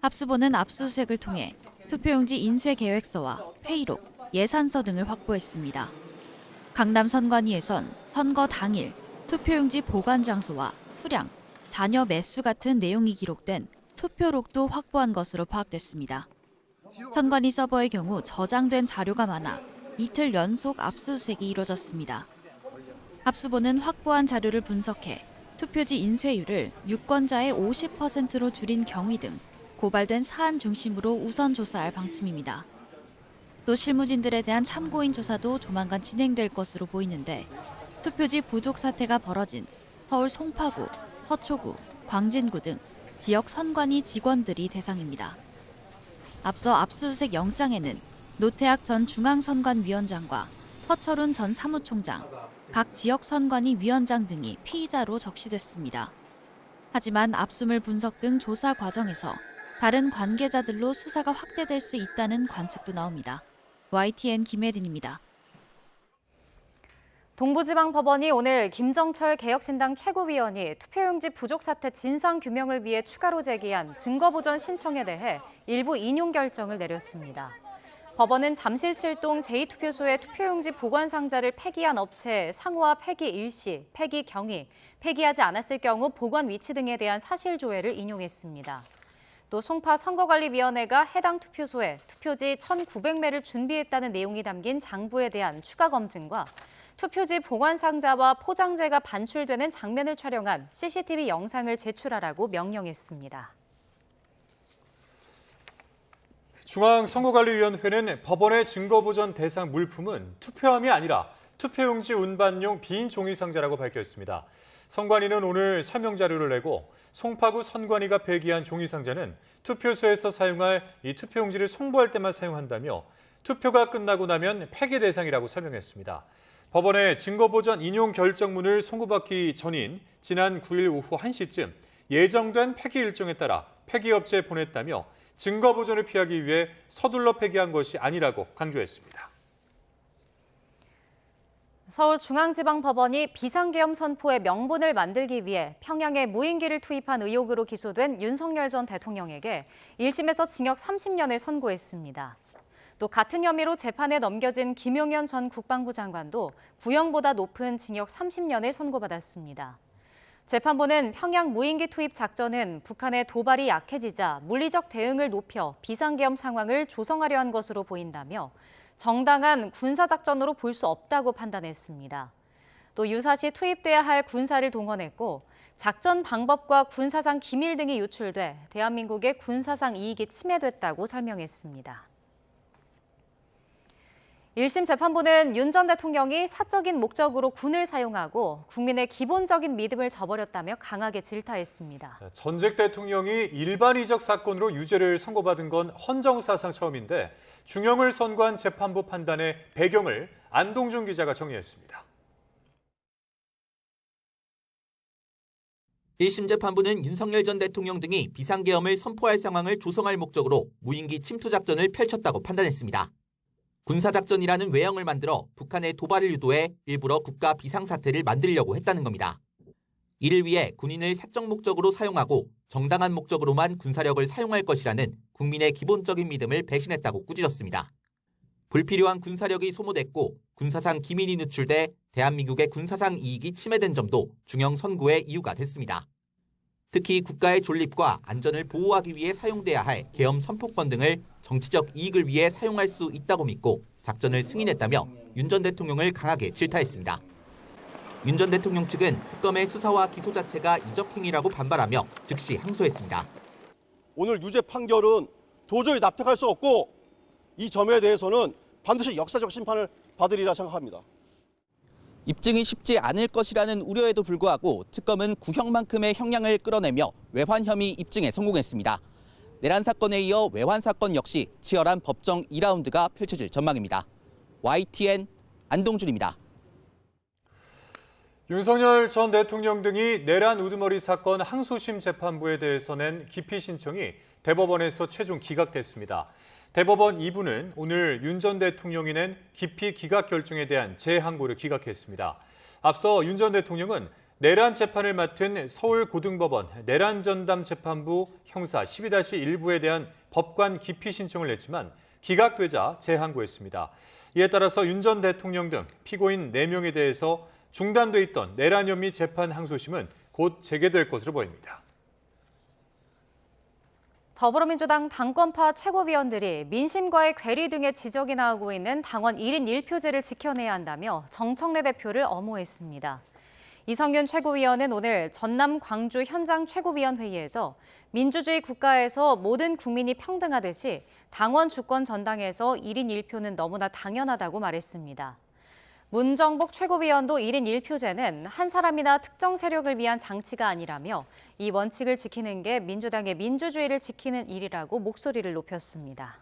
합수본은 압수수색을 통해 투표용지 인쇄 계획서와 회의록, 예산서 등을 확보했습니다. 강남 선관위에선 선거 당일 투표용지 보관 장소와 수량, 잔여 매수 같은 내용이 기록된 투표록도 확보한 것으로 파악됐습니다. 선관위 서버의 경우 저장된 자료가 많아 이틀 연속 압수수색이 이뤄졌습니다. 합수본은 확보한 자료를 분석해 투표지 인쇄율을 유권자의 50%로 줄인 경위 등 고발된 사안 중심으로 우선 조사할 방침입니다. 또 실무진들에 대한 참고인 조사도 조만간 진행될 것으로 보이는데 투표지 부족 사태가 벌어진 서울 송파구, 서초구, 광진구 등 지역 선관위 직원들이 대상입니다. 앞서 압수수색 영장에는 노태학 전 중앙선관위원장과 허철훈 전 사무총장, 각 지역 선관위 위원장 등이 피의자로 적시됐습니다. 하지만 압수물 분석 등 조사 과정에서 다른 관계자들로 수사가 확대될 수 있다는 관측도 나옵니다. YTN 김혜린입니다. 동부지방법원이 오늘 김정철 개혁신당 최고위원이 투표용지 부족 사태 진상규명을 위해 추가로 제기한 증거보전 신청에 대해 일부 인용 결정을 내렸습니다. 법원은 잠실 7동 제2투표소의 투표용지 보관 상자를 폐기한 업체 상호와 폐기 일시, 폐기 경위, 폐기하지 않았을 경우 보관 위치 등에 대한 사실 조회를 인용했습니다. 또 송파 선거관리위원회가 해당 투표소에 투표지 1,900매를 준비했다는 내용이 담긴 장부에 대한 추가 검증과 투표지 보관 상자와 포장재가 반출되는 장면을 촬영한 CCTV 영상을 제출하라고 명령했습니다. 중앙선거관리위원회는 법원의 증거보전 대상 물품은 투표함이 아니라 투표용지 운반용 빈 종이 상자라고 밝혔습니다. 선관위는 오늘 설명 자료를 내고 송파구 선관위가 폐기한 종이 상자는 투표소에서 사용할 이 투표용지를 송부할 때만 사용한다며 투표가 끝나고 나면 폐기 대상이라고 설명했습니다. 법원의 증거보전 인용 결정문을 송부받기 전인 지난 9일 오후 1시쯤 예정된 폐기 일정에 따라 폐기업체에 보냈다며 증거보전을 피하기 위해 서둘러 폐기한 것이 아니라고 강조했습니다. 서울중앙지방법원이 비상계엄 선포의 명분을 만들기 위해 평양에 무인기를 투입한 의혹으로 기소된 윤석열 전 대통령에게 1심에서 징역 30년을 선고했습니다. 또 같은 혐의로 재판에 넘겨진 김용현 전 국방부 장관도 구형보다 높은 징역 30년을 선고받았습니다. 재판부는 평양 무인기 투입 작전은 북한의 도발이 약해지자 물리적 대응을 높여 비상계엄 상황을 조성하려 한 것으로 보인다며 정당한 군사작전으로 볼 수 없다고 판단했습니다. 또 유사시 투입돼야 할 군사를 동원했고 작전 방법과 군사상 기밀 등이 유출돼 대한민국의 군사상 이익이 침해됐다고 설명했습니다. 1심 재판부는 윤 전 대통령이 사적인 목적으로 군을 사용하고 국민의 기본적인 믿음을 저버렸다며 강하게 질타했습니다. 전직 대통령이 일반이적 사건으로 유죄를 선고받은 건 헌정사상 처음인데 중형을 선고한 재판부 판단의 배경을 안동준 기자가 정리했습니다. 1심 재판부는 윤석열 전 대통령 등이 비상계엄을 선포할 상황을 조성할 목적으로 무인기 침투 작전을 펼쳤다고 판단했습니다. 군사작전이라는 외형을 만들어 북한의 도발을 유도해 일부러 국가 비상사태를 만들려고 했다는 겁니다. 이를 위해 군인을 사적 목적으로 사용하고 정당한 목적으로만 군사력을 사용할 것이라는 국민의 기본적인 믿음을 배신했다고 꾸짖었습니다. 불필요한 군사력이 소모됐고 군사상 기밀이 누출돼 대한민국의 군사상 이익이 침해된 점도 중형 선고의 이유가 됐습니다. 특히 국가의 존립과 안전을 보호하기 위해 사용돼야 할 계엄 선포권 등을 정치적 이익을 위해 사용할 수 있다고 믿고 작전을 승인했다며 윤 전 대통령을 강하게 질타했습니다. 윤 전 대통령 측은 특검의 수사와 기소 자체가 이적 행위라고 반발하며 즉시 항소했습니다. 오늘 유죄 판결은 도저히 납득할 수 없고 이 점에 대해서는 반드시 역사적 심판을 받으리라 생각합니다. 입증이 쉽지 않을 것이라는 우려에도 불구하고 특검은 구형만큼의 형량을 끌어내며 외환 혐의 입증에 성공했습니다. 내란 사건에 이어 외환 사건 역시 치열한 법정 2라운드가 펼쳐질 전망입니다. YTN 안동준입니다. 윤석열 전 대통령 등이 내란 우두머리 사건 항소심 재판부에 대해서 낸 기피 신청이 대법원에서 최종 기각됐습니다. 대법원 2부는 오늘 윤 전 대통령이 낸 기피 기각 결정에 대한 재항고를 기각했습니다. 앞서 윤 전 대통령은 내란 재판을 맡은 서울고등법원 내란전담재판부 형사 12-1부에 대한 법관 기피 신청을 냈지만 기각되자 재항고했습니다. 이에 따라서 윤 전 대통령 등 피고인 4명에 대해서 중단돼 있던 내란 혐의 재판 항소심은 곧 재개될 것으로 보입니다. 더불어민주당 당권파 최고위원들이 민심과의 괴리 등의 지적이 나오고 있는 당원 1인 1표제를 지켜내야 한다며 정청래 대표를 엄호했습니다. 이성윤 최고위원은 오늘 전남 광주 현장 최고위원회의에서 민주주의 국가에서 모든 국민이 평등하듯이 당원 주권 전당에서 1인 1표는 너무나 당연하다고 말했습니다. 문정복 최고위원도 1인 1표제는 한 사람이나 특정 세력을 위한 장치가 아니라며 이 원칙을 지키는 게 민주당의 민주주의를 지키는 일이라고 목소리를 높였습니다.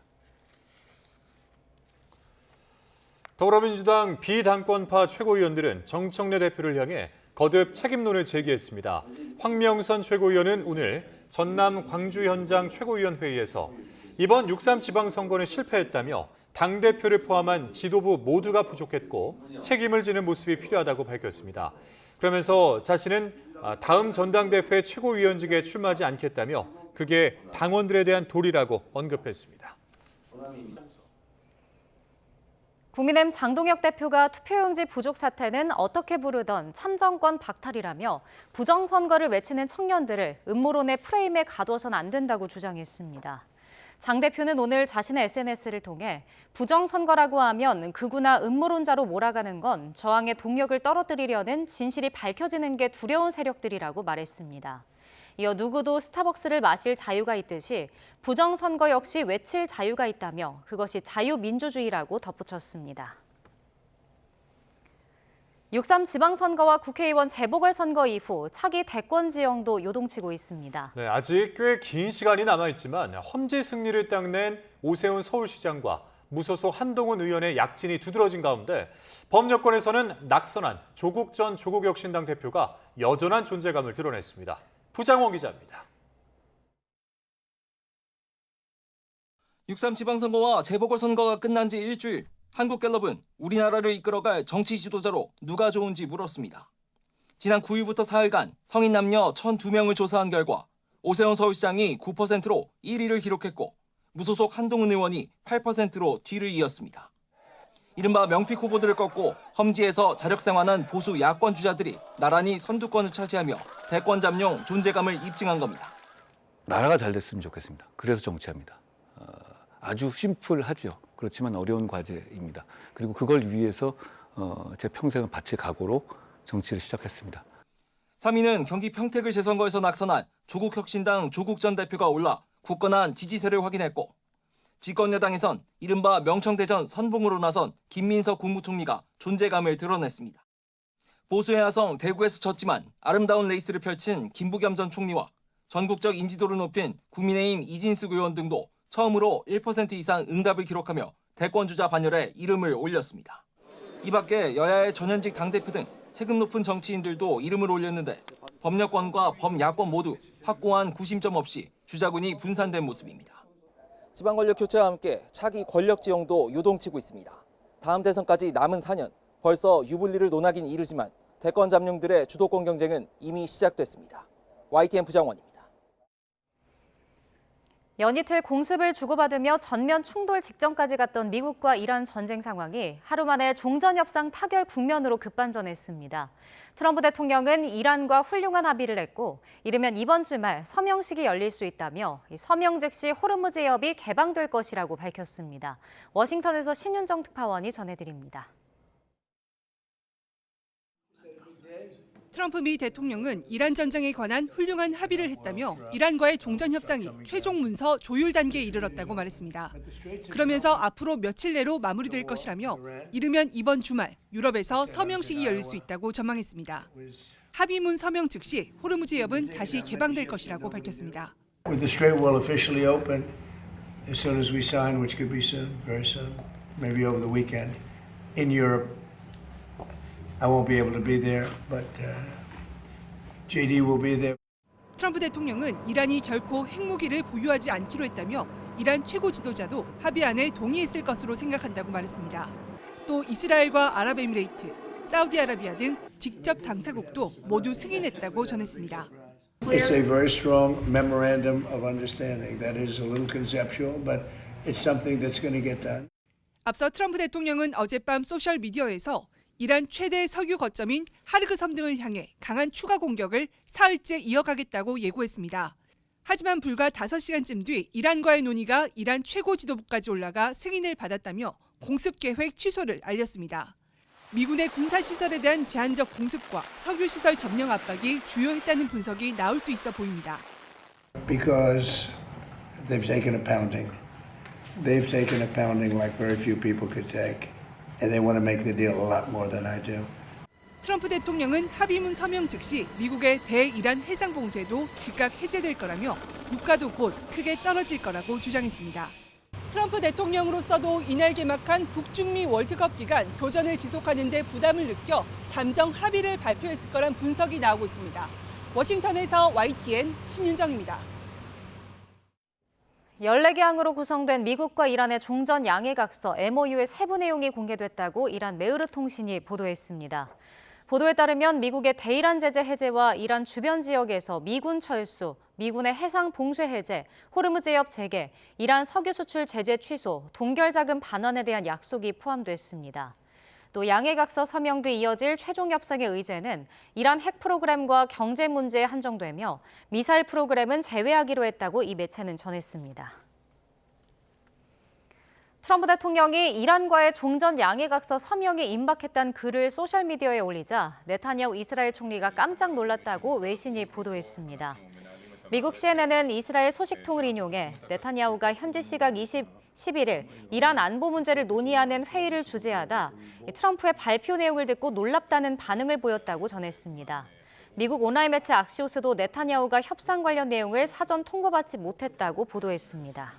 더불어민주당 비당권파 최고위원들은 정청래 대표를 향해 거듭 책임론을 제기했습니다. 황명선 최고위원은 오늘 전남 광주 현장 최고위원 회의에서 이번 6.3 지방선거는 실패했다며 당대표를 포함한 지도부 모두가 부족했고 책임을 지는 모습이 필요하다고 밝혔습니다. 그러면서 자신은 다음 전당대회 최고위원직에 출마하지 않겠다며 그게 당원들에 대한 도리라고 언급했습니다. 국민의힘 장동혁 대표가 투표용지 부족 사태는 어떻게 부르던 참정권 박탈이라며 부정선거를 외치는 청년들을 음모론의 프레임에 가둬선 안 된다고 주장했습니다. 장 대표는 오늘 자신의 SNS를 통해 부정선거라고 하면 극우나 음모론자로 몰아가는 건 저항의 동력을 떨어뜨리려는 진실이 밝혀지는 게 두려운 세력들이라고 말했습니다. 이어 누구도 스타벅스를 마실 자유가 있듯이 부정선거 역시 외칠 자유가 있다며 그것이 자유민주주의라고 덧붙였습니다. 6.3 지방선거와 국회의원 재보궐선거 이후 차기 대권 지형도 요동치고 있습니다. 네, 아직 꽤 긴 시간이 남아있지만 험지 승리를 땅낸 오세훈 서울시장과 무소속 한동훈 의원의 약진이 두드러진 가운데 범여권에서는 낙선한 조국 전 조국혁신당 대표가 여전한 존재감을 드러냈습니다. 부장원 기자입니다. 6.3 지방선거와 재보궐선거가 끝난 지 일주일, 한국갤럽은 우리나라를 이끌어갈 정치 지도자로 누가 좋은지 물었습니다. 지난 9일부터 사흘간 성인 남녀 1,002명을 조사한 결과 오세훈 서울시장이 9%로 1위를 기록했고 무소속 한동훈 의원이 8%로 뒤를 이었습니다. 이른바 명픽 후보들을 꺾고 험지에서 자력생활한 보수 야권 주자들이 나란히 선두권을 차지하며 대권 잠룡 존재감을 입증한 겁니다. 나라가 잘 됐으면 좋겠습니다. 그래서 정치합니다. 아주 심플하죠. 그렇지만 어려운 과제입니다. 그리고 그걸 위해서 제 평생을 바칠 각오로 정치를 시작했습니다. 3위는 경기 평택을 재선거에서 낙선한 조국혁신당 조국 전 대표가 올라 굳건한 지지세를 확인했고 집권여당에선 이른바 명청대전 선봉으로 나선 김민석 국무총리가 존재감을 드러냈습니다. 보수의 하성 대구에서 졌지만 아름다운 레이스를 펼친 김부겸 전 총리와 전국적 인지도를 높인 국민의힘 이진숙 의원 등도 처음으로 1% 이상 응답을 기록하며 대권주자 반열에 이름을 올렸습니다. 이 밖에 여야의 전현직 당대표 등 체급 높은 정치인들도 이름을 올렸는데 범여권과 범야권 모두 확고한 구심점 없이 주자군이 분산된 모습입니다. 지방 권력 교체와 함께 차기 권력 지형도 요동치고 있습니다. 다음 대선까지 남은 4년, 벌써 유불리를 논하긴 이르지만 대권 잠룡들의 주도권 경쟁은 이미 시작됐습니다. YTN 부장원입니다. 연이틀 공습을 주고받으며 전면 충돌 직전까지 갔던 미국과 이란 전쟁 상황이 하루 만에 종전협상 타결 국면으로 급반전했습니다. 트럼프 대통령은 이란과 훌륭한 합의를 했고 이르면 이번 주말 서명식이 열릴 수 있다며 서명 즉시 호르무즈 해협이 개방될 것이라고 밝혔습니다. 워싱턴에서 신윤정 특파원이 전해드립니다. 트럼프 미 대통령은 이란 전쟁에 관한 훌륭한 합의를 했다며 이란과의 종전협상이 최종 문서 조율 단계에 이르렀다고 말했습니다. 그러면서 앞으로 며칠 내로 마무리될 것이라며 이르면 이번 주말 유럽에서 서명식이 열릴 수 있다고 전망했습니다. 합의문 서명 즉시 호르무즈 해협은 다시 개방될 것이라고 밝혔습니다. With the Strait will officially open as soon as we sign, which could be soon, very soon, maybe over the weekend, in Europe. I won't be able to be there, but JD will be there. 트럼프 대통령은 이란이 결코 핵무기를 보유하지 않기로 했다며 이란 최고 지도자도 합의안에 동의했을 것으로 생각한다고 말했습니다. 또 이스라엘과 아랍에미레이트, 사우디아라비아 등 직접 당사국도 모두 승인했다고 전했습니다. It's a very strong memorandum of understanding. That is a little conceptual, but it's something that's going to get done. 앞서 트럼프 대통령은 어젯밤 소셜 미디어에서 이란 최대 석유 거점인 하르그 섬 등을 향해 강한 추가 공격을 사흘째 이어가겠다고 예고했습니다. 하지만 불과 5시간쯤 뒤 이란과의 논의가 이란 최고 지도부까지 올라가 승인을 받았다며 공습 계획 취소를 알렸습니다. 미군의 군사시설에 대한 제한적 공습과 석유시설 점령 압박이 주요했다는 분석이 나올 수 있어 보입니다. Because they've taken a pounding. They've taken a pounding like very few people could take. And they want to make the deal a lot more than I do. 트럼프 대통령은 합의문 서명 즉시 미국의 대이란 해상 봉쇄도 즉각 해제될 거라며 유가도 곧 크게 떨어질 거라고 주장했습니다. 트럼프 대통령으로서도 이날 개막한 북중미 월드컵 기간 교전을 지속하는 데 부담을 느껴 잠정 합의를 발표했을 거란 분석이 나오고 있습니다. 워싱턴에서 YTN 신윤정입니다. 14개 항으로 구성된 미국과 이란의 종전 양해각서 MOU의 세부 내용이 공개됐다고 이란 메흐르 통신이 보도했습니다. 보도에 따르면 미국의 대이란 제재 해제와 이란 주변 지역에서 미군 철수, 미군의 해상 봉쇄 해제, 호르무즈 해협 재개, 이란 석유 수출 제재 취소, 동결 자금 반환에 대한 약속이 포함됐습니다. 또 양해각서 서명 뒤 이어질 최종 협상의 의제는 이란 핵 프로그램과 경제 문제에 한정되며 미사일 프로그램은 제외하기로 했다고 이 매체는 전했습니다. 트럼프 대통령이 이란과의 종전 양해각서 서명에 임박했다는 글을 소셜미디어에 올리자 네타냐후 이스라엘 총리가 깜짝 놀랐다고 외신이 보도했습니다. 미국 CNN은 이스라엘 소식통을 인용해 네타냐후가 현지 시각 11일 이란 안보 문제를 논의하는 회의를 주재하다 트럼프의 발표 내용을 듣고 놀랍다는 반응을 보였다고 전했습니다. 미국 온라인 매체 악시오스도 네타냐후가 협상 관련 내용을 사전 통보받지 못했다고 보도했습니다.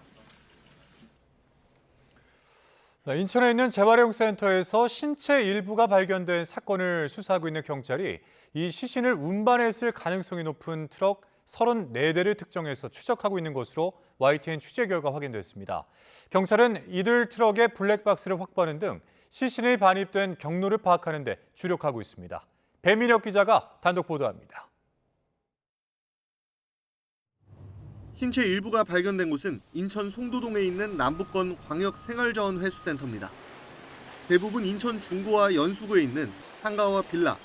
인천에 있는 재활용센터에서 신체 일부가 발견된 사건을 수사하고 있는 경찰이 이 시신을 운반했을 가능성이 높은 트럭 34대를 특정해서 추적하고 있는 것으로 YTN 취재 결과 확인됐습니다. 경찰은 이들 트럭의 블랙박스를 확보하는 등 시신이 반입된 경로를 파악하는 데 주력하고 있습니다. 배민혁 기자가 단독 보도합니다. 신체 일부가 발견된 곳은 인천 송도동에 있는 남북권 광역생활자원회수센터입니다. 대부분 인천 중구와 연수구에 있는 상가와 빌라,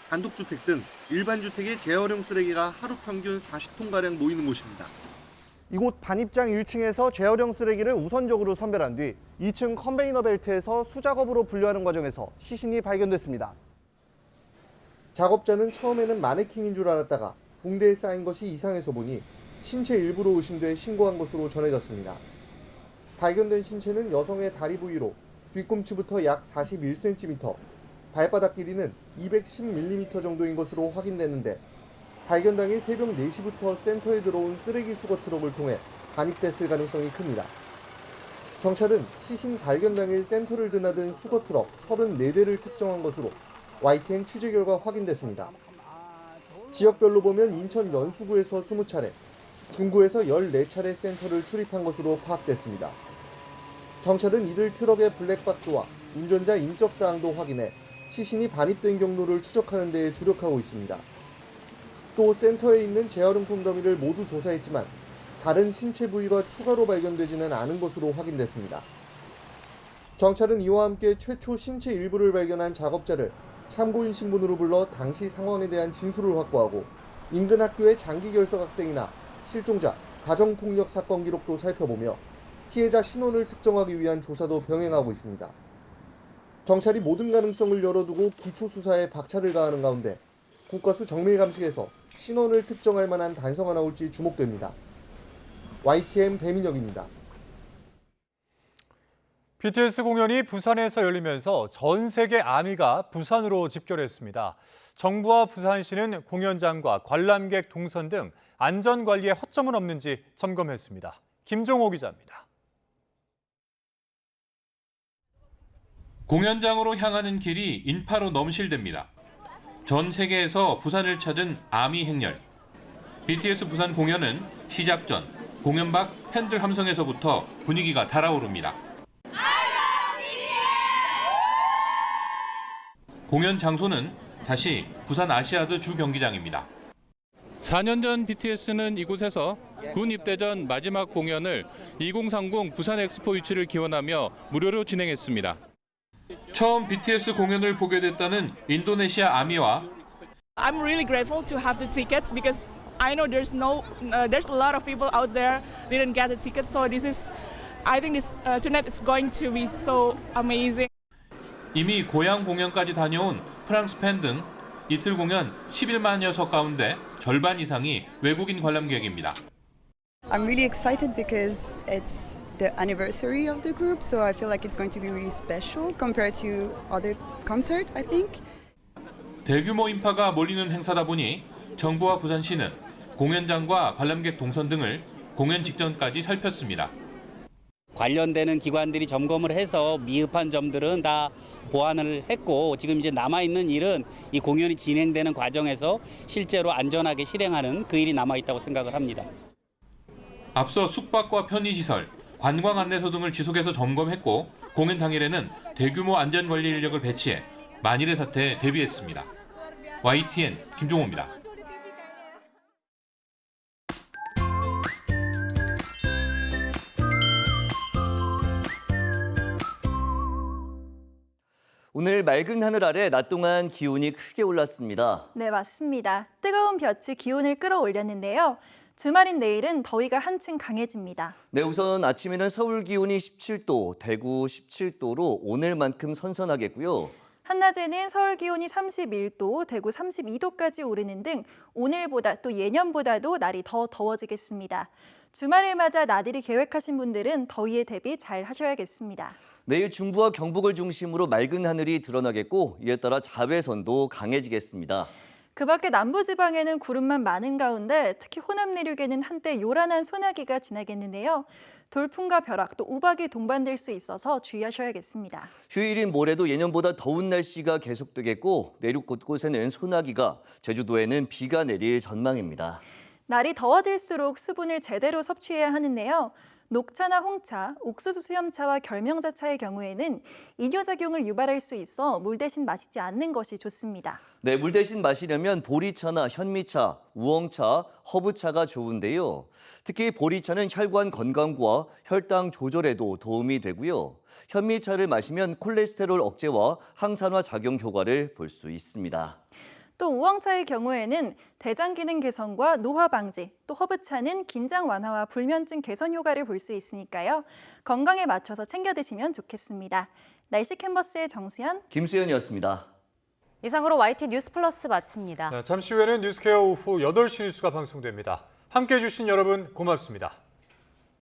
단독주택 등 일반 주택의 재활용 쓰레기가 하루 평균 40톤가량 모이는 곳입니다. 이곳 반입장 1층에서 재활용 쓰레기를 우선적으로 선별한 뒤 2층 컨베이너 벨트에서 수작업으로 분류하는 과정에서 시신이 발견됐습니다. 작업자는 처음에는 마네킹인 줄 알았다가 붕대에 쌓인 것이 이상해서 보니 신체 일부로 의심돼 신고한 것으로 전해졌습니다. 발견된 신체는 여성의 다리 부위로 뒤꿈치부터 약 41cm, 발바닥 길이는 210mm 정도인 것으로 확인됐는데 발견 당일 새벽 4시부터 센터에 들어온 쓰레기 수거 트럭을 통해 반입됐을 가능성이 큽니다. 경찰은 시신 발견 당일 센터를 드나든 수거 트럭 34대를 특정한 것으로 YTN 취재 결과 확인됐습니다. 지역별로 보면 인천 연수구에서 20차례, 중구에서 14차례 센터를 출입한 것으로 파악됐습니다. 경찰은 이들 트럭의 블랙박스와 운전자 인적사항도 확인해 시신이 반입된 경로를 추적하는 데 주력하고 있습니다. 또 센터에 있는 재활용품 더미를 모두 조사했지만 다른 신체 부위가 추가로 발견되지는 않은 것으로 확인됐습니다. 경찰은 이와 함께 최초 신체 일부를 발견한 작업자를 참고인 신분으로 불러 당시 상황에 대한 진술을 확보하고 인근 학교의 장기 결석 학생이나 실종자, 가정폭력 사건 기록도 살펴보며 피해자 신원을 특정하기 위한 조사도 병행하고 있습니다. 경찰이 모든 가능성을 열어두고 기초수사에 박차를 가하는 가운데 국과수 정밀감식에서 신원을 특정할 만한 단서가 나올지 주목됩니다. YTN 배민혁입니다. BTS 공연이 부산에서 열리면서 전 세계 아미가 부산으로 집결했습니다. 정부와 부산시는 공연장과 관람객 동선 등 안전관리에 허점은 없는지 점검했습니다. 김종호 기자입니다. 공연장으로 향하는 길이 인파로 넘실댑니다. 전 세계에서 부산을 찾은 아미 행렬. BTS 부산 공연은 시작 전 공연 밖 팬들 함성에서부터 분위기가 달아오릅니다. 공연 장소는 다시 부산 아시아드 주 경기장입니다. 4년 전 BTS는 이곳에서 군 입대 전 마지막 공연을 2030 부산 엑스포 유치를 기원하며 무료로 진행했습니다. 처음 BTS 공연을 보게 됐다는 인도네시아 아미와 I'm really grateful to have the tickets because I know there's a lot of people out there didn't get the tickets. So I think this tonight is going to be so amazing. 이미 고향 공연까지 다녀온 프랑스 팬 등 이틀 공연 11만여 석 가운데 절반 이상이 외국인 관람객입니다. I'm really excited because it's the anniversary of the group, so I feel like it's going to be really special compared to other concert, I think. 대규모 인파가 몰리는 행사다 보니 정부와 부산시는 공연장과 관람객 동선 등을 공연 직전까지 살폈습니다. 관련되는 기관들이 점검을 해서 미흡한 점들은 다 보완을 했고 지금 이제 남아있는 일은 이 공연이 진행되는 과정에서 실제로 안전하게 실행하는 그 일이 남아있다고 생각을 합니다. 앞서 숙박과 편의시설, 관광 안내소 등을 지속해서 점검했고 공연 당일에는 대규모 안전관리 인력을 배치해 만일의 사태에 대비했습니다. YTN 김종호입니다. 오늘 맑은 하늘 아래 낮 동안 기온이 크게 올랐습니다. 네, 맞습니다. 뜨거운 볕이 기온을 끌어올렸는데요. 주말인 내일은 더위가 한층 강해집니다. 네, 우선 아침에는 서울 기온이 17도, 대구 17도로 오늘만큼 선선하겠고요. 한낮에는 서울 기온이 31도, 대구 32도까지 오르는 등 오늘보다 또 예년보다도 날이 더 더워지겠습니다. 주말을 맞아 나들이 계획하신 분들은 더위에 대비 잘 하셔야겠습니다. 내일 중부와 경북을 중심으로 맑은 하늘이 드러나겠고 이에 따라 자외선도 강해지겠습니다. 그 밖에 남부지방에는 구름만 많은 가운데 특히 호남 내륙에는 한때 요란한 소나기가 지나겠는데요. 돌풍과 벼락 또 우박이 동반될 수 있어서 주의하셔야겠습니다. 휴일인 모레도 예년보다 더운 날씨가 계속되겠고 내륙 곳곳에는 소나기가, 제주도에는 비가 내릴 전망입니다. 날이 더워질수록 수분을 제대로 섭취해야 하는데요. 녹차나 홍차, 옥수수 수염차와 결명자차의 경우에는 이뇨작용을 유발할 수 있어 물 대신 마시지 않는 것이 좋습니다. 네, 물 대신 마시려면 보리차나 현미차, 우엉차, 허브차가 좋은데요. 특히 보리차는 혈관 건강과 혈당 조절에도 도움이 되고요. 현미차를 마시면 콜레스테롤 억제와 항산화 작용 효과를 볼 수 있습니다. 또 우엉차의 경우에는 대장 기능 개선과 노화 방지, 또 허브차는 긴장 완화와 불면증 개선 효과를 볼 수 있으니까요. 건강에 맞춰서 챙겨 드시면 좋겠습니다. 날씨 캔버스의 정수연, 김수현이었습니다. 이상으로 YTN 뉴스 플러스 마칩니다. 잠시 후에는 뉴스케어 오후 8시 뉴스가 방송됩니다. 함께해 주신 여러분 고맙습니다.